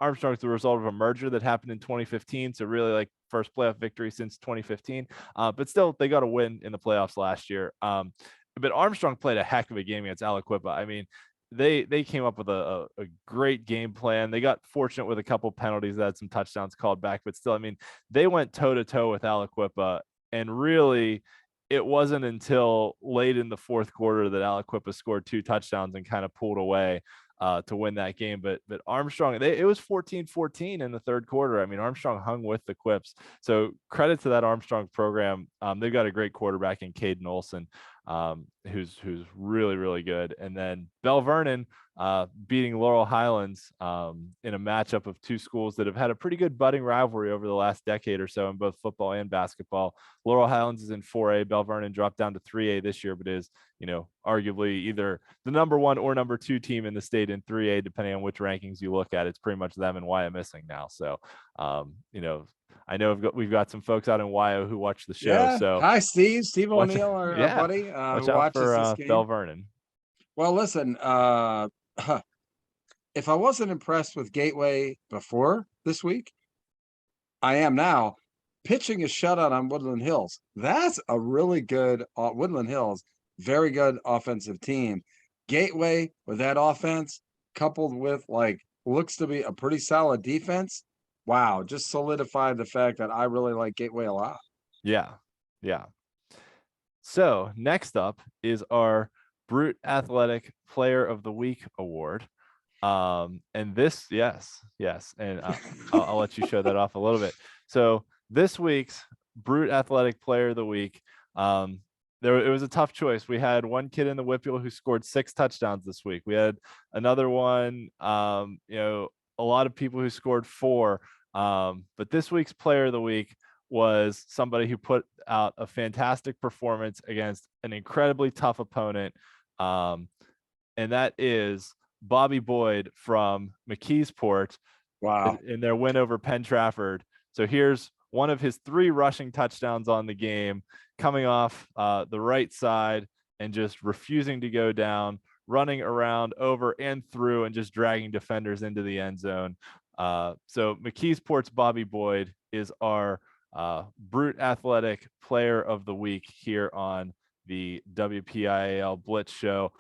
Armstrong's the result of a merger that happened in 2015. So really like first playoff victory since 2015. But still, they got a win in the playoffs last year. But Armstrong played a heck of a game against Aliquippa. I mean, they came up with a great game plan. They got fortunate with a couple penalties that had some touchdowns called back, but still, I mean, they went toe to toe with Aliquippa, and really it wasn't until late in the fourth quarter that Aliquippa scored 2 touchdowns and kind of pulled away to win that game. But Armstrong, it was 14-14 in the third quarter. I mean, Armstrong hung with the Quips. So credit to that Armstrong program. They've got a great quarterback in Caden Olson, who's really, really good. And then Belle Vernon beating Laurel Highlands in a matchup of 2 schools that have had a pretty good budding rivalry over the last decade or so in both football and basketball. Laurel Highlands is in 4A. Belle Vernon dropped down to 3A this year, but is, arguably either the number 1 or number 2 team in the state in 3A, depending on which rankings you look at. It's pretty much them and Wyomissing now. So, I know we've got some folks out in Wyo who watch the show. Yeah. So hi, Steve O'Neill, our buddy. Watch who out watches for this game. Belle Vernon. Well, listen, if I wasn't impressed with Gateway before this week, I am now. Pitching a shutout on Woodland Hills. That's a really good Woodland Hills, very good offensive team. Gateway with that offense, coupled with looks to be a pretty solid defense. Wow, just solidified the fact that I really like Gateway a lot. Yeah. So next up is our Brute Athletic Player of the Week award. And this, yes. And I'll let you show that off a little bit. So this week's Brute Athletic Player of the Week, it was a tough choice. We had one kid in the WPIAL who scored 6 touchdowns this week. We had another one, a lot of people who scored 4. But this week's Player of the Week was somebody who put out a fantastic performance against an incredibly tough opponent. And that is Bobby Boyd from McKeesport. Wow. In their win over Penn Trafford. So here's one of his 3 rushing touchdowns on the game, coming off the right side and just refusing to go down, running around over and through and just dragging defenders into the end zone. So McKeesport's Bobby Boyd is our Brute Athletic Player of the Week here on the WPIAL Blitz show.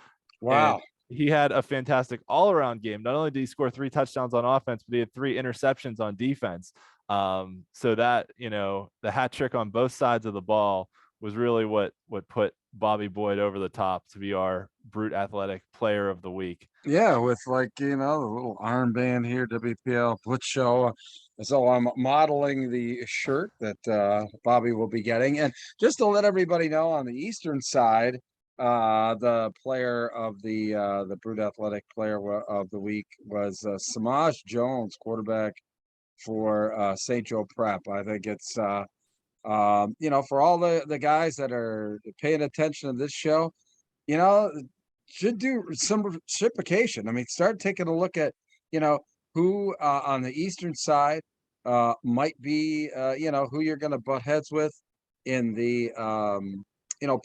Wow. And he had a fantastic all-around game. Not only did he score 3 touchdowns on offense, but he had 3 interceptions on defense. So that, the hat trick on both sides of the ball was really what put Bobby Boyd over the top to be our Brute Athletic Player of the Week. Yeah, with the little armband here, WPL Blitz show. So I'm modeling the shirt that Bobby will be getting. And just to let everybody know, on the eastern side, the player of the Brute Athletic Player of the Week was Samaj Jones, quarterback for St. Joe Prep. I think it's for all the guys that are paying attention to this show, should do some reciprocation. I mean, start taking a look at who on the eastern side might be who you're going to butt heads with in the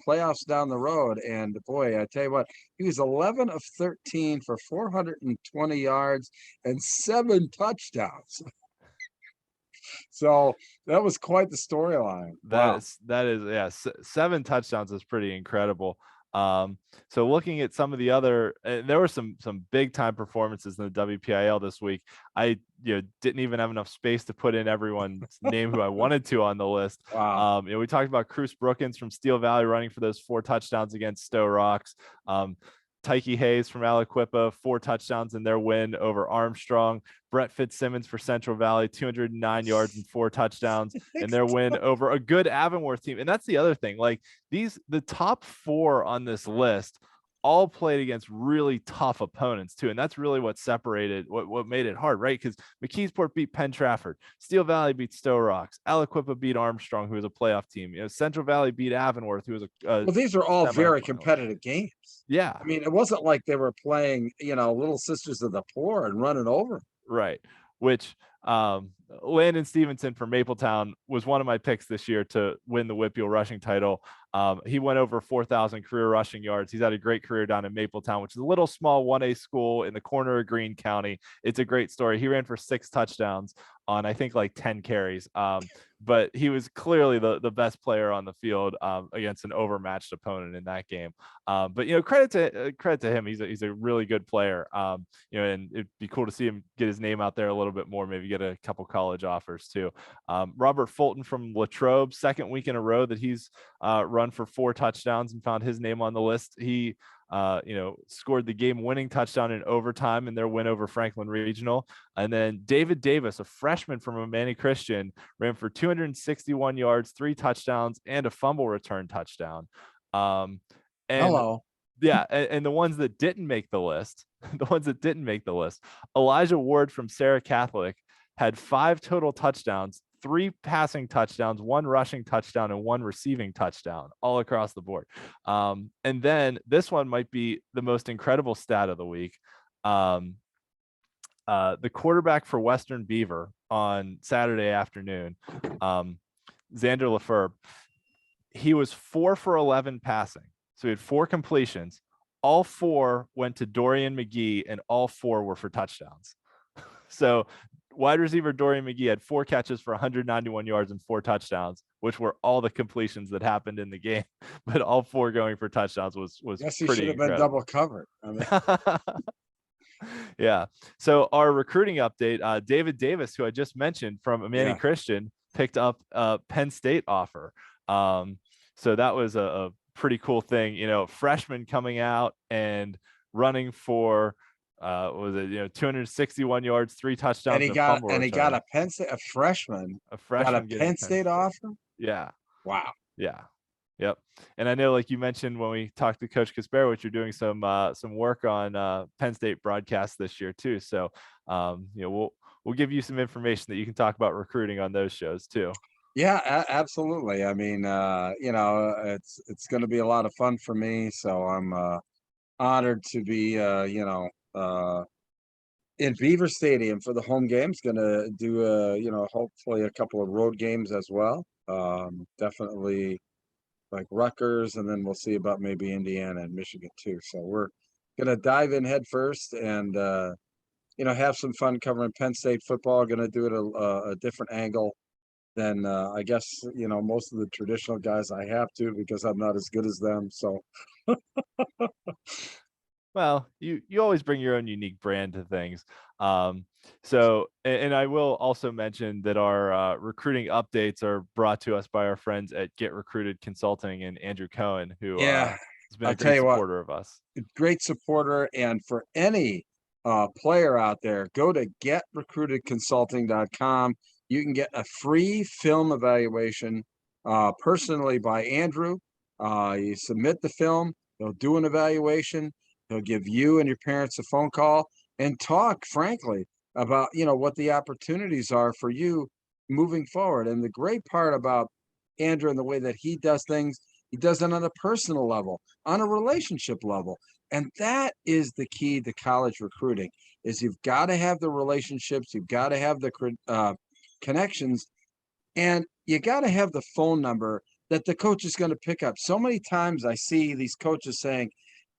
playoffs down the road. And boy, I tell you what, he was 11 of 13 for 420 yards and 7 touchdowns. So that was quite the storyline. Wow. That is, yeah, 7 touchdowns is pretty incredible. So looking at some of the other, there were some big time performances in the WPIAL this week. I didn't even have enough space to put in everyone's name who I wanted to on the list. Wow. We talked about Cruz Brookins from Steel Valley running for those 4 touchdowns against Stowe Rocks. Tyke Hayes from Aliquippa, 4 touchdowns in their win over Armstrong. Brett Fitzsimmons for Central Valley, 209 yards and 4 touchdowns in their win over a good Avonworth team. And that's the other thing. Like the top 4 on this list all played against really tough opponents too. And that's really what separated, what made it hard, right? Because McKeesport beat Penn Trafford, Steel Valley beat Stowe Rocks, Aliquippa beat Armstrong, who was a playoff team. Central Valley beat Avonworth, who was well, these are all very competitive games. Yeah. I mean, it wasn't like they were playing, Little Sisters of the Poor and running over. Right. Which Landon Stevenson from Mapletown was one of my picks this year to win the WPIAL rushing title. He went over 4,000 career rushing yards. He's had a great career down in Mapletown, which is a little small 1A school in the corner of Greene County. It's a great story. He ran for 6 touchdowns on, I think, like 10 carries. But he was clearly the best player on the field against an overmatched opponent in that game. But credit to him. He's a really good player. And it'd be cool to see him get his name out there a little bit more. Maybe get a couple college offers too. Robert Fulton from Latrobe, 2nd week in a row that he's run for 4 touchdowns and found his name on the list. He scored the game-winning touchdown in overtime in their win over Franklin Regional. And then David Davis, a freshman from Amani Christian, ran for 261 yards, 3 touchdowns, and a fumble return touchdown. Hello. Yeah, and the ones that didn't make the list, Elijah Ward from Sarah Catholic had 5 total touchdowns, 3 passing touchdowns, 1 rushing touchdown, and 1 receiving touchdown all across the board. And then this one might be the most incredible stat of the week. The quarterback for Western Beaver on Saturday afternoon, Xander Lefebvre, he was 4 for 11 passing. So he had 4 completions. All 4 went to Dorian McGee, and all 4 were for touchdowns. So wide receiver Dorian McGee had 4 catches for 191 yards and 4 touchdowns, which were all the completions that happened in the game. But all 4 going for touchdowns was yes, pretty he should have been incredible. double covered. I mean. Yeah. So our recruiting update, David Davis, who I just mentioned from Amani Christian, picked up a Penn State offer. So that was a pretty cool thing. Freshman coming out and running for 261 yards, 3 touchdowns, and he got a Penn State, a freshman got a Penn State offer. Yeah. Wow. Yeah. Yep. And I know, like you mentioned when we talked to Coach Kasperowicz, you're doing some work on Penn State broadcasts this year too. So we'll give you some information that you can talk about recruiting on those shows too. Yeah, absolutely. I mean, it's going to be a lot of fun for me. So I'm honored to be, in Beaver Stadium for the home games. Going to do, hopefully a couple of road games as well. Definitely like Rutgers, and then we'll see about maybe Indiana and Michigan too. So we're going to dive in head first and, have some fun covering Penn State football. Going to do it a different angle than I guess most of the traditional guys I have to, because I'm not as good as them. So well, you always bring your own unique brand to things. So I will also mention that our recruiting updates are brought to us by our friends at Get Recruited Consulting and Andrew Cohen, who has been a great supporter of us. Great supporter. And for any player out there, go to getrecruitedconsulting.com. You can get a free film evaluation personally by Andrew. You submit the film, they'll do an evaluation, they'll give you and your parents a phone call and talk frankly about, what the opportunities are for you moving forward. And the great part about Andrew and the way that he does things, he does it on a personal level, on a relationship level. And that is the key to college recruiting, is you've got to have the relationships, you've got to have the connections, and you got to have the phone number that the coach is going to pick up. So many times I see these coaches saying,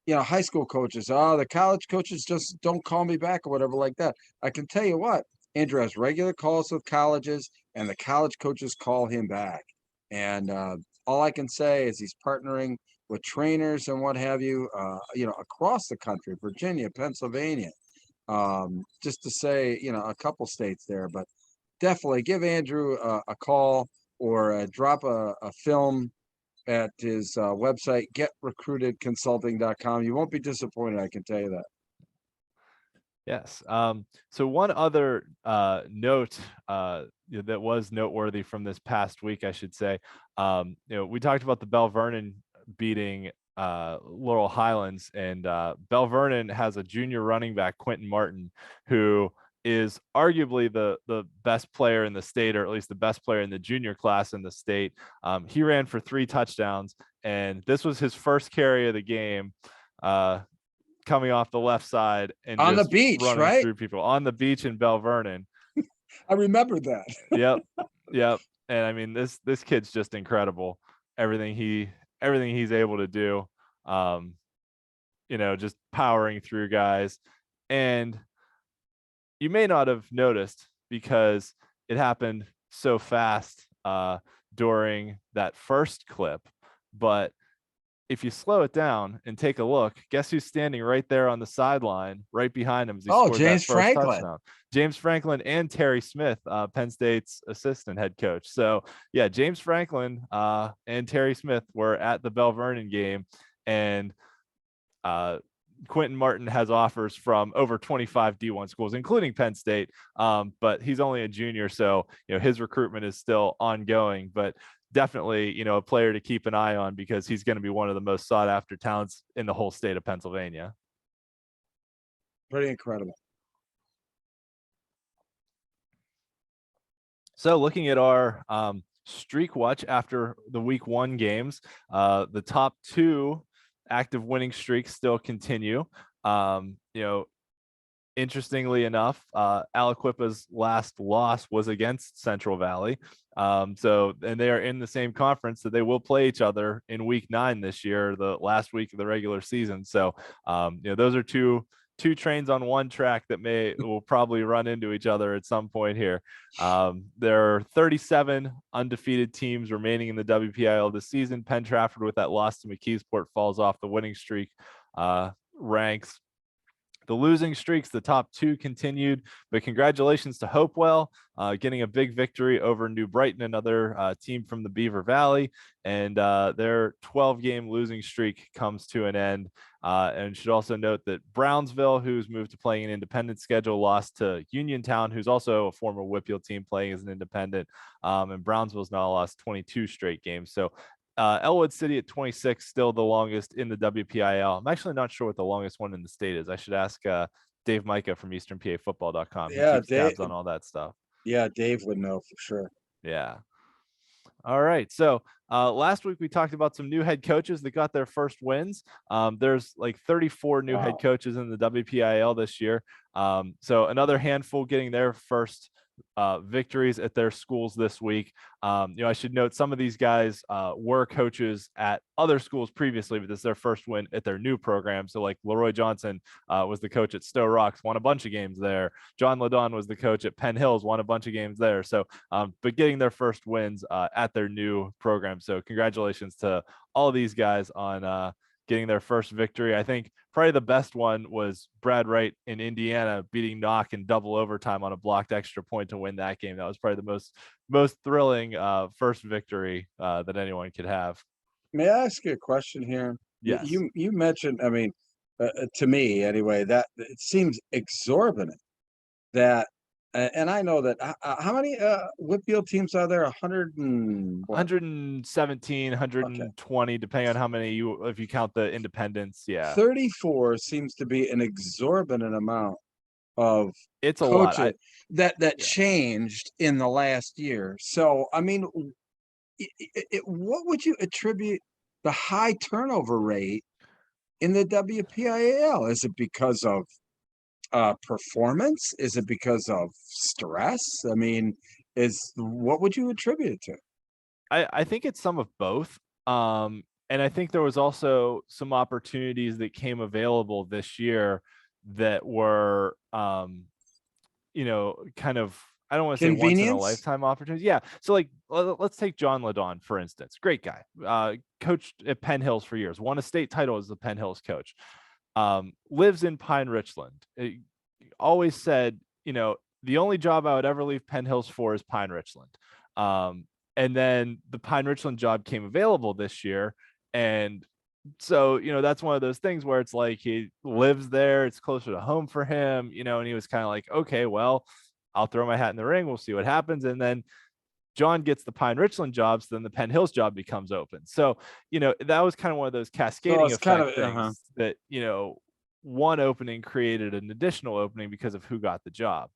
high school coaches, the college coaches just don't call me back or whatever like that. I can tell you what, Andrew has regular calls with colleges, and the college coaches call him back. And all I can say is he's partnering with trainers and what have you, across the country, Virginia, Pennsylvania, just to say, a couple states there. But definitely give Andrew a call or drop a film at his website, getrecruitedconsulting.com. You won't be disappointed, I can tell you that. Yes. So one other note that was noteworthy from this past week, I should say, we talked about the Belle Vernon beating Laurel Highlands, and Belle Vernon has a junior running back, Quentin Martin, who is arguably the best player in the state, or at least the best player in the junior class in the state. He ran for 3 touchdowns, and this was his first carry of the game. Coming off the left side and on just the beach, running right? through people on the beach in Belle Vernon. I remember that. Yep. And I mean, this kid's just incredible. Everything he's able to do, just powering through guys. And you may not have noticed because it happened so fast during that first clip, but if you slow it down and take a look, guess who's standing right there on the sideline, right behind him as he scored James that first Franklin. touchdown? James Franklin and Terry Smith, Penn State's assistant head coach. So yeah, James Franklin and Terry Smith were at the Belle Vernon game, and Quentin Martin has offers from over 25 D1 schools, including Penn State. But he's only a junior, so his recruitment is still ongoing. But definitely, a player to keep an eye on because he's going to be one of the most sought after talents in the whole state of Pennsylvania. Pretty incredible. So looking at our streak watch after the week 1 games, the top 2 active winning streaks still continue. Interestingly enough, Aliquippa's last loss was against Central Valley. And they are in the same conference, so they will play each other in week 9 this year, the last week of the regular season. So, those are two trains on one track that will probably run into each other at some point here. There are 37 undefeated teams remaining in the WPIAL this season. Penn Trafford, with that loss to McKeesport, falls off the winning streak ranks. The losing streaks, the top 2 continued, but congratulations to Hopewell getting a big victory over New Brighton, another team from the Beaver Valley, and their 12-game losing streak comes to an end. And should also note that Brownsville, who's moved to playing an independent schedule, lost to Uniontown, who's also a former WPIAL team playing as an independent, and Brownsville's now lost 22 straight games. So Elwood City at 26, still the longest in the WPIAL. I'm actually not sure what the longest one in the state is. I should ask Dave Micah from EasternPAFootball.com. Yeah, he keeps tabs on all that stuff. Yeah, Dave would know for sure. Yeah. All right. So last week we talked about some new head coaches that got their first wins. There's like 34 new head coaches in the WPIAL this year. So another handful getting their first victories at their schools this week. I should note some of these guys were coaches at other schools previously, but this is their first win at their new program. So like Leroy Johnson was the coach at Stowe Rocks, won a bunch of games there. John Ladon was the coach at Penn Hills, won a bunch of games there. So, but getting their first wins at their new program. So congratulations to all of these guys on getting their first victory. I think probably the best one was Brad Wright in Indiana beating Knock in double overtime on a blocked extra point to win that game. That was probably the most thrilling first victory that anyone could have. May I ask you a question here? Yes. You mentioned, I mean, to me anyway, that it seems exorbitant that, and I know that how many WPIAL teams are there? 117, 120, depending on how many if you count the independents. Yeah. 34 seems to be an exorbitant amount of it's a coaching lot that changed in the last year. So, I mean, what would you attribute the high turnover rate in the WPIAL? Is it because of performance? Is it because of stress? I mean, what would you attribute it to? I think it's some of both. And I think there was also some opportunities that came available this year that were kind of, I don't want to say once in a lifetime opportunities. Yeah. So like, let's take John Ladon, for instance. Great guy. Coached at Penn Hills for years, won a state title as the Penn Hills coach. Lives in Pine Richland. Always said, the only job I would ever leave Penn Hills for is Pine Richland. And then the Pine Richland job came available this year. And so, that's one of those things where it's like he lives there. It's closer to home for him, and he was kind of like, okay, well, I'll throw my hat in the ring. We'll see what happens. And then John gets the Pine Richland jobs, then the Penn Hills job becomes open. So, that was kind of one of those cascading effect things that, one opening created an additional opening because of who got the job.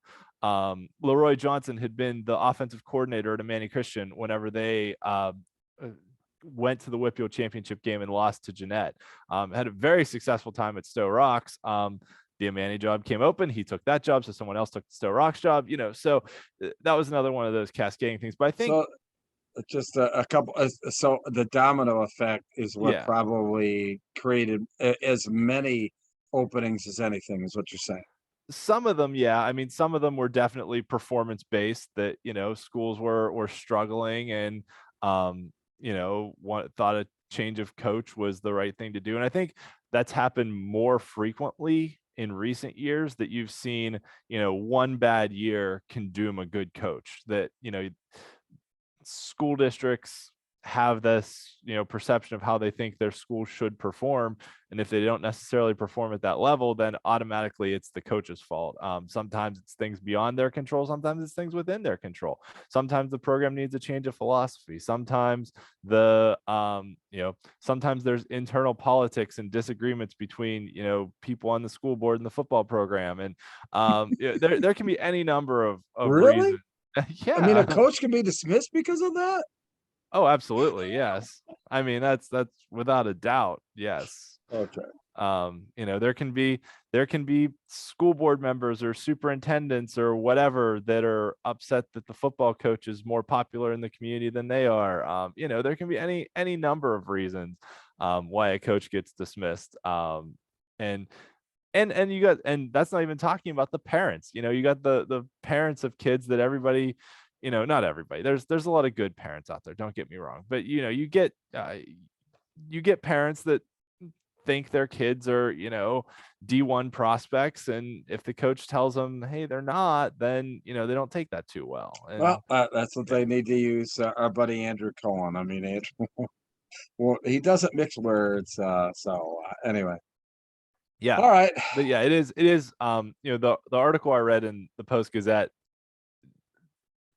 Leroy Johnson had been the offensive coordinator at Amani Christian whenever they went to the WPIAL championship game and lost to Jeanette. Had a very successful time at Stowe Rocks. The Amani job came open. He took that job, so someone else took the Stowe Rocks job. So that was another one of those cascading things. But I think just a couple. So the domino effect is what probably created as many openings as anything, is what you're saying. Some of them, yeah. I mean, some of them were definitely performance based. That schools were struggling and thought a change of coach was the right thing to do. And I think that's happened more frequently in recent years, that you've seen, one bad year can doom a good coach. That, school districts have this, perception of how they think their school should perform. And if they don't necessarily perform at that level, then automatically it's the coach's fault. Sometimes it's things beyond their control. Sometimes it's things within their control. Sometimes the program needs a change of philosophy. Sometimes sometimes there's internal politics and disagreements between, people on the school board and the football program. And there can be any number of really? reasons. Yeah. I mean, a coach can be dismissed because of that? Oh, absolutely. Yes. I mean, that's without a doubt. Yes. Okay. There can be school board members or superintendents or whatever that are upset that the football coach is more popular in the community than they are. There can be any number of reasons why a coach gets dismissed. And that's not even talking about the parents. You got the parents of kids that everybody, not everybody. There's a lot of good parents out there. Don't get me wrong, but you get parents that think their kids are, D1 prospects, and if the coach tells them, hey, they're not, then they don't take that too well. And, well, that's what they need to use. Our buddy Andrew Cohen. I mean, Andrew, well, he doesn't mix words. Anyway. Yeah. All right. But yeah, it is. The article I read in the Post-Gazette,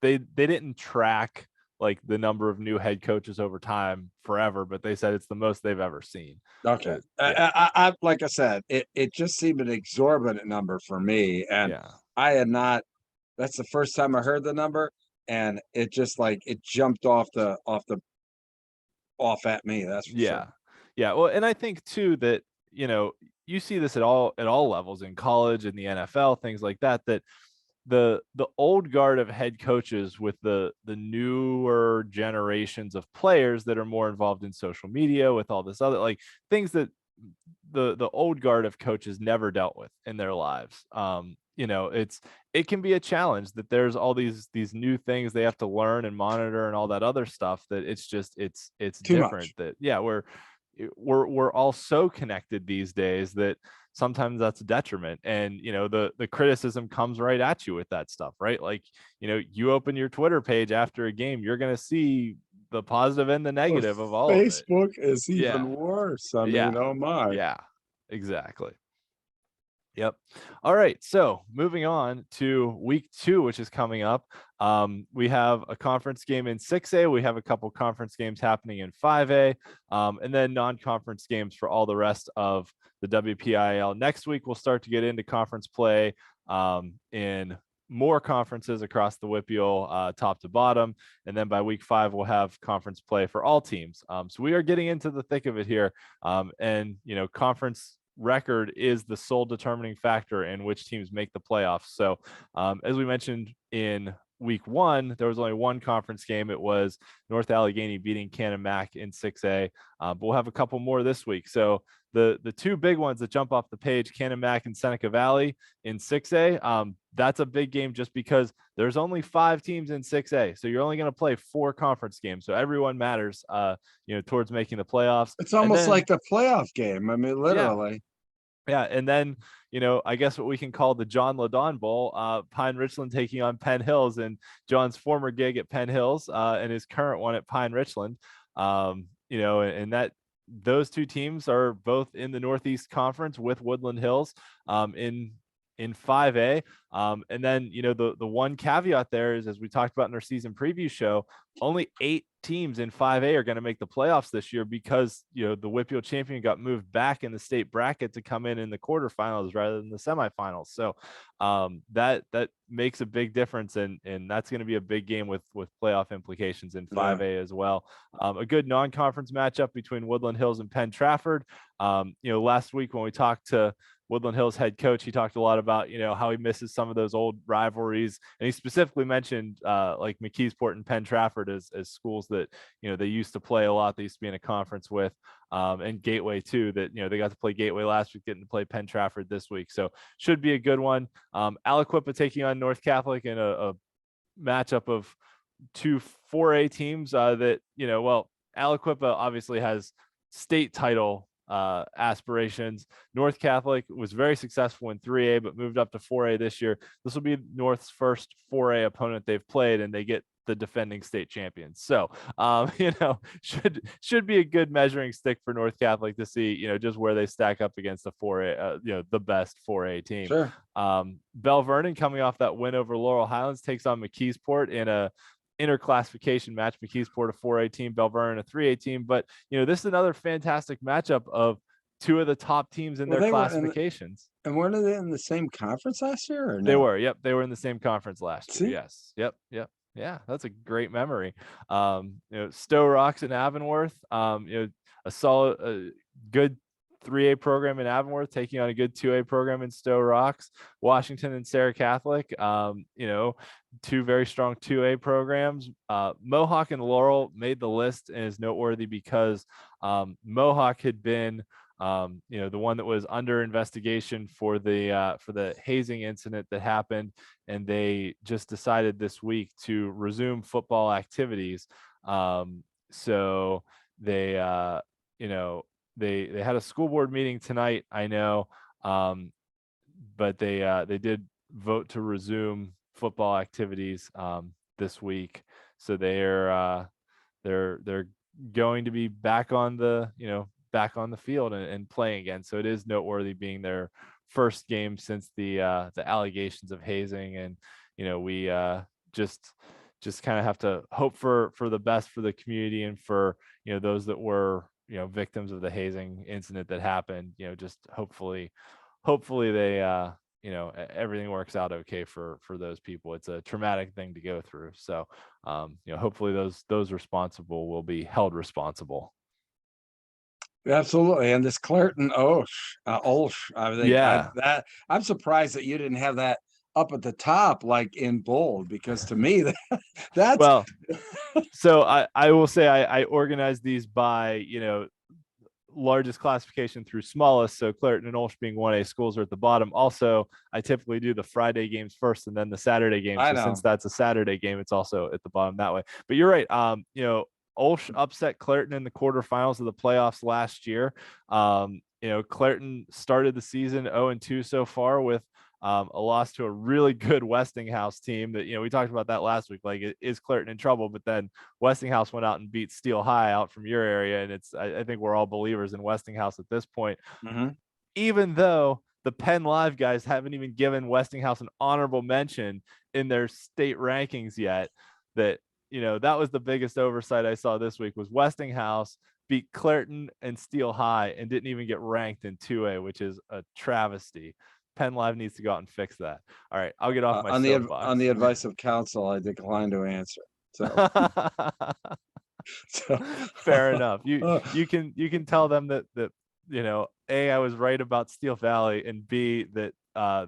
they didn't track like the number of new head coaches over time forever, but they said it's the most they've ever seen. Okay. I like I said, it just seemed an exorbitant number for me. And I had not, that's the first time I heard the number, and it just it jumped off at me. That's for sure. Yeah. Well, and I think too that, you see this at all levels in college, in the NFL, things like that, that the old guard of head coaches with the newer generations of players that are more involved in social media, with all this other things that the old guard of coaches never dealt with in their lives. It can be a challenge that there's all these new things they have to learn and monitor and all that other stuff, that it's too different. much. That we're all so connected these days that sometimes that's a detriment. And the criticism comes right at you with that stuff, right? You open your Twitter page after a game, you're going to see the positive and the negative of all Facebook of it. is even worse. I mean, oh my. Yeah, exactly. Yep. All right. So moving on to week 2, which is coming up. We have a conference game in 6A. We have a couple conference games happening in 5A, and then non-conference games for all the rest of the WPIAL. Next week, we'll start to get into conference play in more conferences across the WPIAL, top to bottom. And then by week 5, we'll have conference play for all teams. So we are getting into the thick of it here. And conference record is the sole determining factor in which teams make the playoffs. So as we mentioned in week 1, there was only one conference game. It was North Allegheny beating Canon Mac in 6A, but we'll have a couple more this week. So the two big ones that jump off the page, Canon-Mac and Seneca Valley in 6A. That's a big game just because there's only 5 teams in 6A. So you're only going to play 4 conference games. So everyone matters, towards making the playoffs. It's almost like the playoff game. I mean, literally. Yeah. And then, I guess what we can call the John Ladon Bowl, Pine Richland taking on Penn Hills, and John's former gig at Penn Hills and his current one at Pine Richland. And that those two teams are both in the Northeast Conference with Woodland Hills in 5A. And then, the one caveat there is, as we talked about in our season preview show, only 8 teams in 5A are going to make the playoffs this year because, the WPIAL champion got moved back in the state bracket to come in the quarterfinals rather than the semifinals. So that makes a big difference. And that's going to be a big game with playoff implications in 5A as well. A good non-conference matchup between Woodland Hills and Penn Trafford. Last week when we talked to Woodland Hills head coach, he talked a lot about, how he misses some of those old rivalries. And he specifically mentioned like McKeesport and Penn Trafford as schools that, they used to play a lot. They used to be in a conference with, and Gateway too, that, they got to play Gateway last week, getting to play Penn Trafford this week. So should be a good one. Aliquippa taking on North Catholic in a matchup of 2 4A teams that, Aliquippa obviously has state title aspirations. North Catholic was very successful in 3A, but moved up to 4A this year. This will be North's first 4A opponent they've played, and they get the defending state champions. So, should be a good measuring stick for North Catholic to see, just where they stack up against the 4A, the best 4A team. Sure. Belle Vernon, coming off that win over Laurel Highlands, takes on McKeesport in a interclassification match. McKeesport a 4A team, Belle Vernon a 3A team. But this is another fantastic matchup of 2 of the top teams in their classifications. And weren't they in the same conference last year? Or no? They were. Yep, they were in the same conference last year. See? Yes. Yep. Yeah, that's a great memory. Stowe Rocks and Avonworth. A solid, good 3A program in Avonworth taking on a good 2A program in Stowe Rocks. Washington and Sarah Catholic, 2 very strong 2A programs. Mohawk and Laurel made the list and is noteworthy because Mohawk had been the one that was under investigation for the hazing incident that happened, and they just decided this week to resume football activities. So they they had a school board meeting tonight, I know, but they did vote to resume football activities this week. So they're going to be back on the field and playing again. So it is noteworthy, being their first game since the allegations of hazing. And we just kind of have to hope for the best for the community and for those that were victims of the hazing incident that happened. Just hopefully they everything works out okay for those people. It's a traumatic thing to go through. So hopefully those responsible will be held responsible. Absolutely. And this Clairton Olsh, I think I'm surprised that you didn't have that up at the top, like in bold, because to me that's well. So I will say I organized these by largest classification through smallest. So Clairton and Olsh being 1A schools are at the bottom. Also, I typically do the Friday games first and then the Saturday games. So since that's a Saturday game, it's also at the bottom that way. But you're right. Olsh upset Clairton in the quarterfinals of the playoffs last year. Clairton started the season 0-2 so far with a loss to a really good Westinghouse team that, we talked about that last week. Like, is Clairton in trouble? But then Westinghouse went out and beat Steel High out from your area. And I think we're all believers in Westinghouse at this point, even though the Penn Live guys haven't even given Westinghouse an honorable mention in their state rankings yet. That was the biggest oversight I saw this week, was Westinghouse beat Clairton and Steel High and didn't even get ranked in 2A, which is a travesty. Penn Live needs to go out and fix that. All right, I'll get off my soapbox. On the advice of counsel, I decline to answer. So, fair enough. You can tell them that A, I was right about Steel Valley, and B, that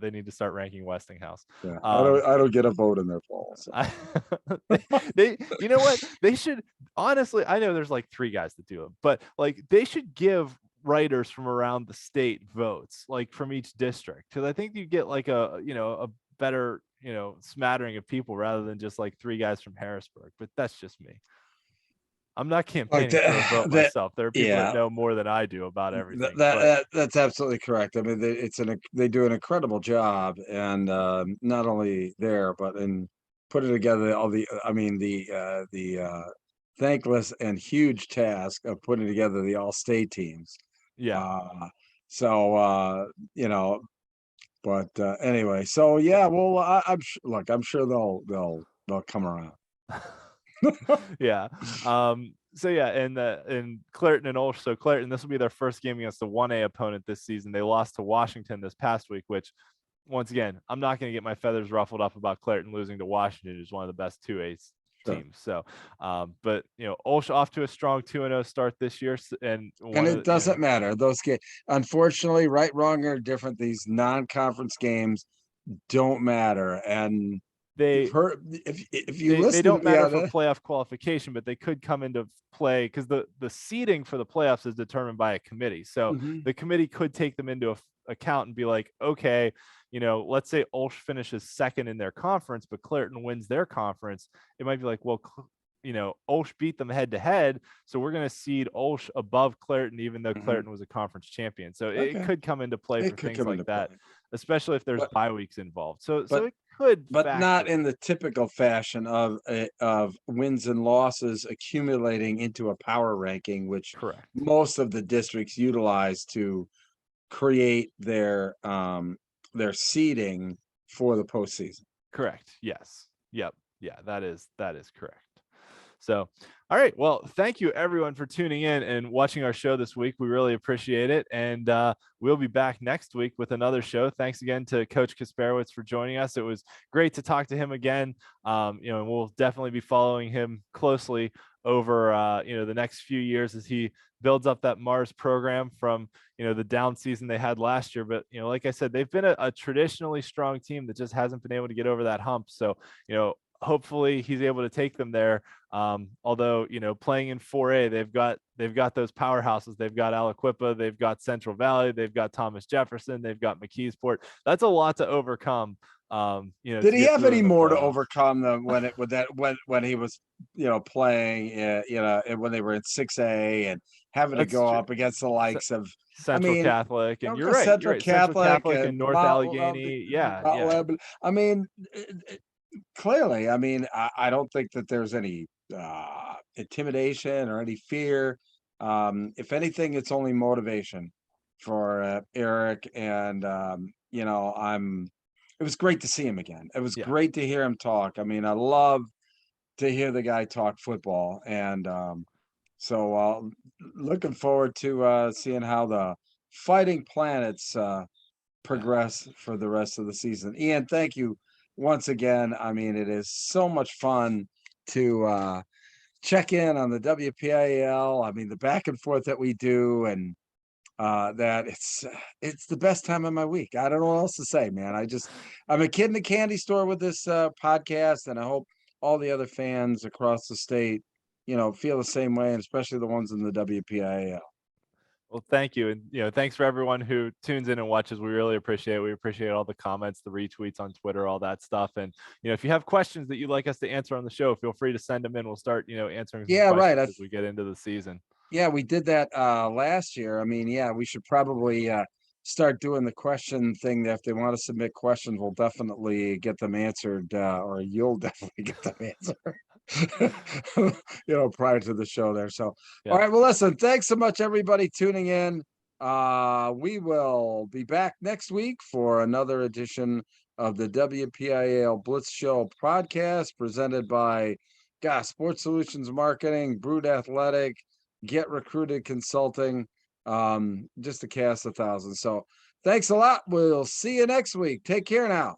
they need to start ranking Westinghouse. Yeah, I don't get a vote in their polls. So. They you know what? They should, honestly, I know there's like 3 guys that do it, but like they should give writers from around the state votes, like from each district, because I think you get like a better smattering of people rather than just like 3 guys from Harrisburg. But that's just me. I'm not campaigning for a vote myself. There are people that know more than I do about everything. That's absolutely correct. I mean, they do an incredible job, and not only there, but in putting together all the thankless and huge task of putting together the all-state teams. Yeah. But anyway, so yeah, well, I'm sure they'll come around. Yeah. So yeah, and Clairton and Ulsh. So Clairton, this will be their first game against the 1A opponent this season. They lost to Washington this past week, which, once again, I'm not going to get my feathers ruffled up about Clairton losing to Washington, who's one of the best 2A teams. So, but Ulsh off to a strong 2-0 start this year, and it doesn't matter. Those games, unfortunately, right, wrong, or different, these non-conference games don't matter, and they don't matter for playoff qualification, but they could come into play because the seeding for the playoffs is determined by a committee. So the committee could take them into account and be like, okay, let's say Ulsh finishes second in their conference, but Clairton wins their conference. It might be like, well, Ulsh beat them head to head, so we're going to seed Ulsh above Clairton, even though Clairton was a conference champion. So it could come into play for things like that, especially if there's bye weeks involved. So it could, but not in the typical fashion of wins and losses accumulating into a power ranking, which most of the districts utilize to create their seeding for the postseason. Correct. Yes. Yep. Yeah, that is correct. So, all right. Well, thank you everyone for tuning in and watching our show this week. We really appreciate it. And we'll be back next week with another show. Thanks again to Coach Kasperowicz for joining us. It was great to talk to him again. And we'll definitely be following him closely over, the next few years as he builds up that Mars program from, the down season they had last year. But, like I said, they've been a traditionally strong team that just hasn't been able to get over that hump. So, hopefully he's able to take them there. Although, playing in 4A, they've got those powerhouses. They've got Aliquippa, they've got Central Valley, they've got Thomas Jefferson, they've got McKeesport. That's a lot to overcome. Did he have any more to overcome them when he was, playing, when they were in 6A and having to go up against the likes of Central Catholic, and you're right. Central Catholic and North Allegheny. Yeah. I mean, clearly, I don't think that there's any intimidation or any fear. If anything, it's only motivation for Eric, and it was great to see him again. It was great to hear him talk. I love to hear the guy talk football, and so looking forward to seeing how the Fighting Planets progress for the rest of the season. Ian, thank you once again. It is so much fun to check in on the WPIAL. The back and forth that we do, and that it's the best time of my week. I don't know what else to say, man. I'm a kid in the candy store with this podcast, and I hope all the other fans across the state, feel the same way, and especially the ones in the WPIAL. Well, thank you. And, thanks for everyone who tunes in and watches. We really appreciate it. We appreciate all the comments, the retweets on Twitter, all that stuff. And, if you have questions that you'd like us to answer on the show, feel free to send them in. We'll start, answering some questions as we get into the season. Yeah, we did that last year. We should probably start doing the question thing. That if they want to submit questions, we'll definitely get them answered, or you'll definitely get them answered. Prior to the show there. So, All right. Well, listen, thanks so much, everybody tuning in. We will be back next week for another edition of the WPIAL Blitz Show podcast presented by Sports Solutions Marketing, Brood Athletic, Get Recruited Consulting, just to cast 1,000. So thanks a lot. We'll see you next week. Take care now.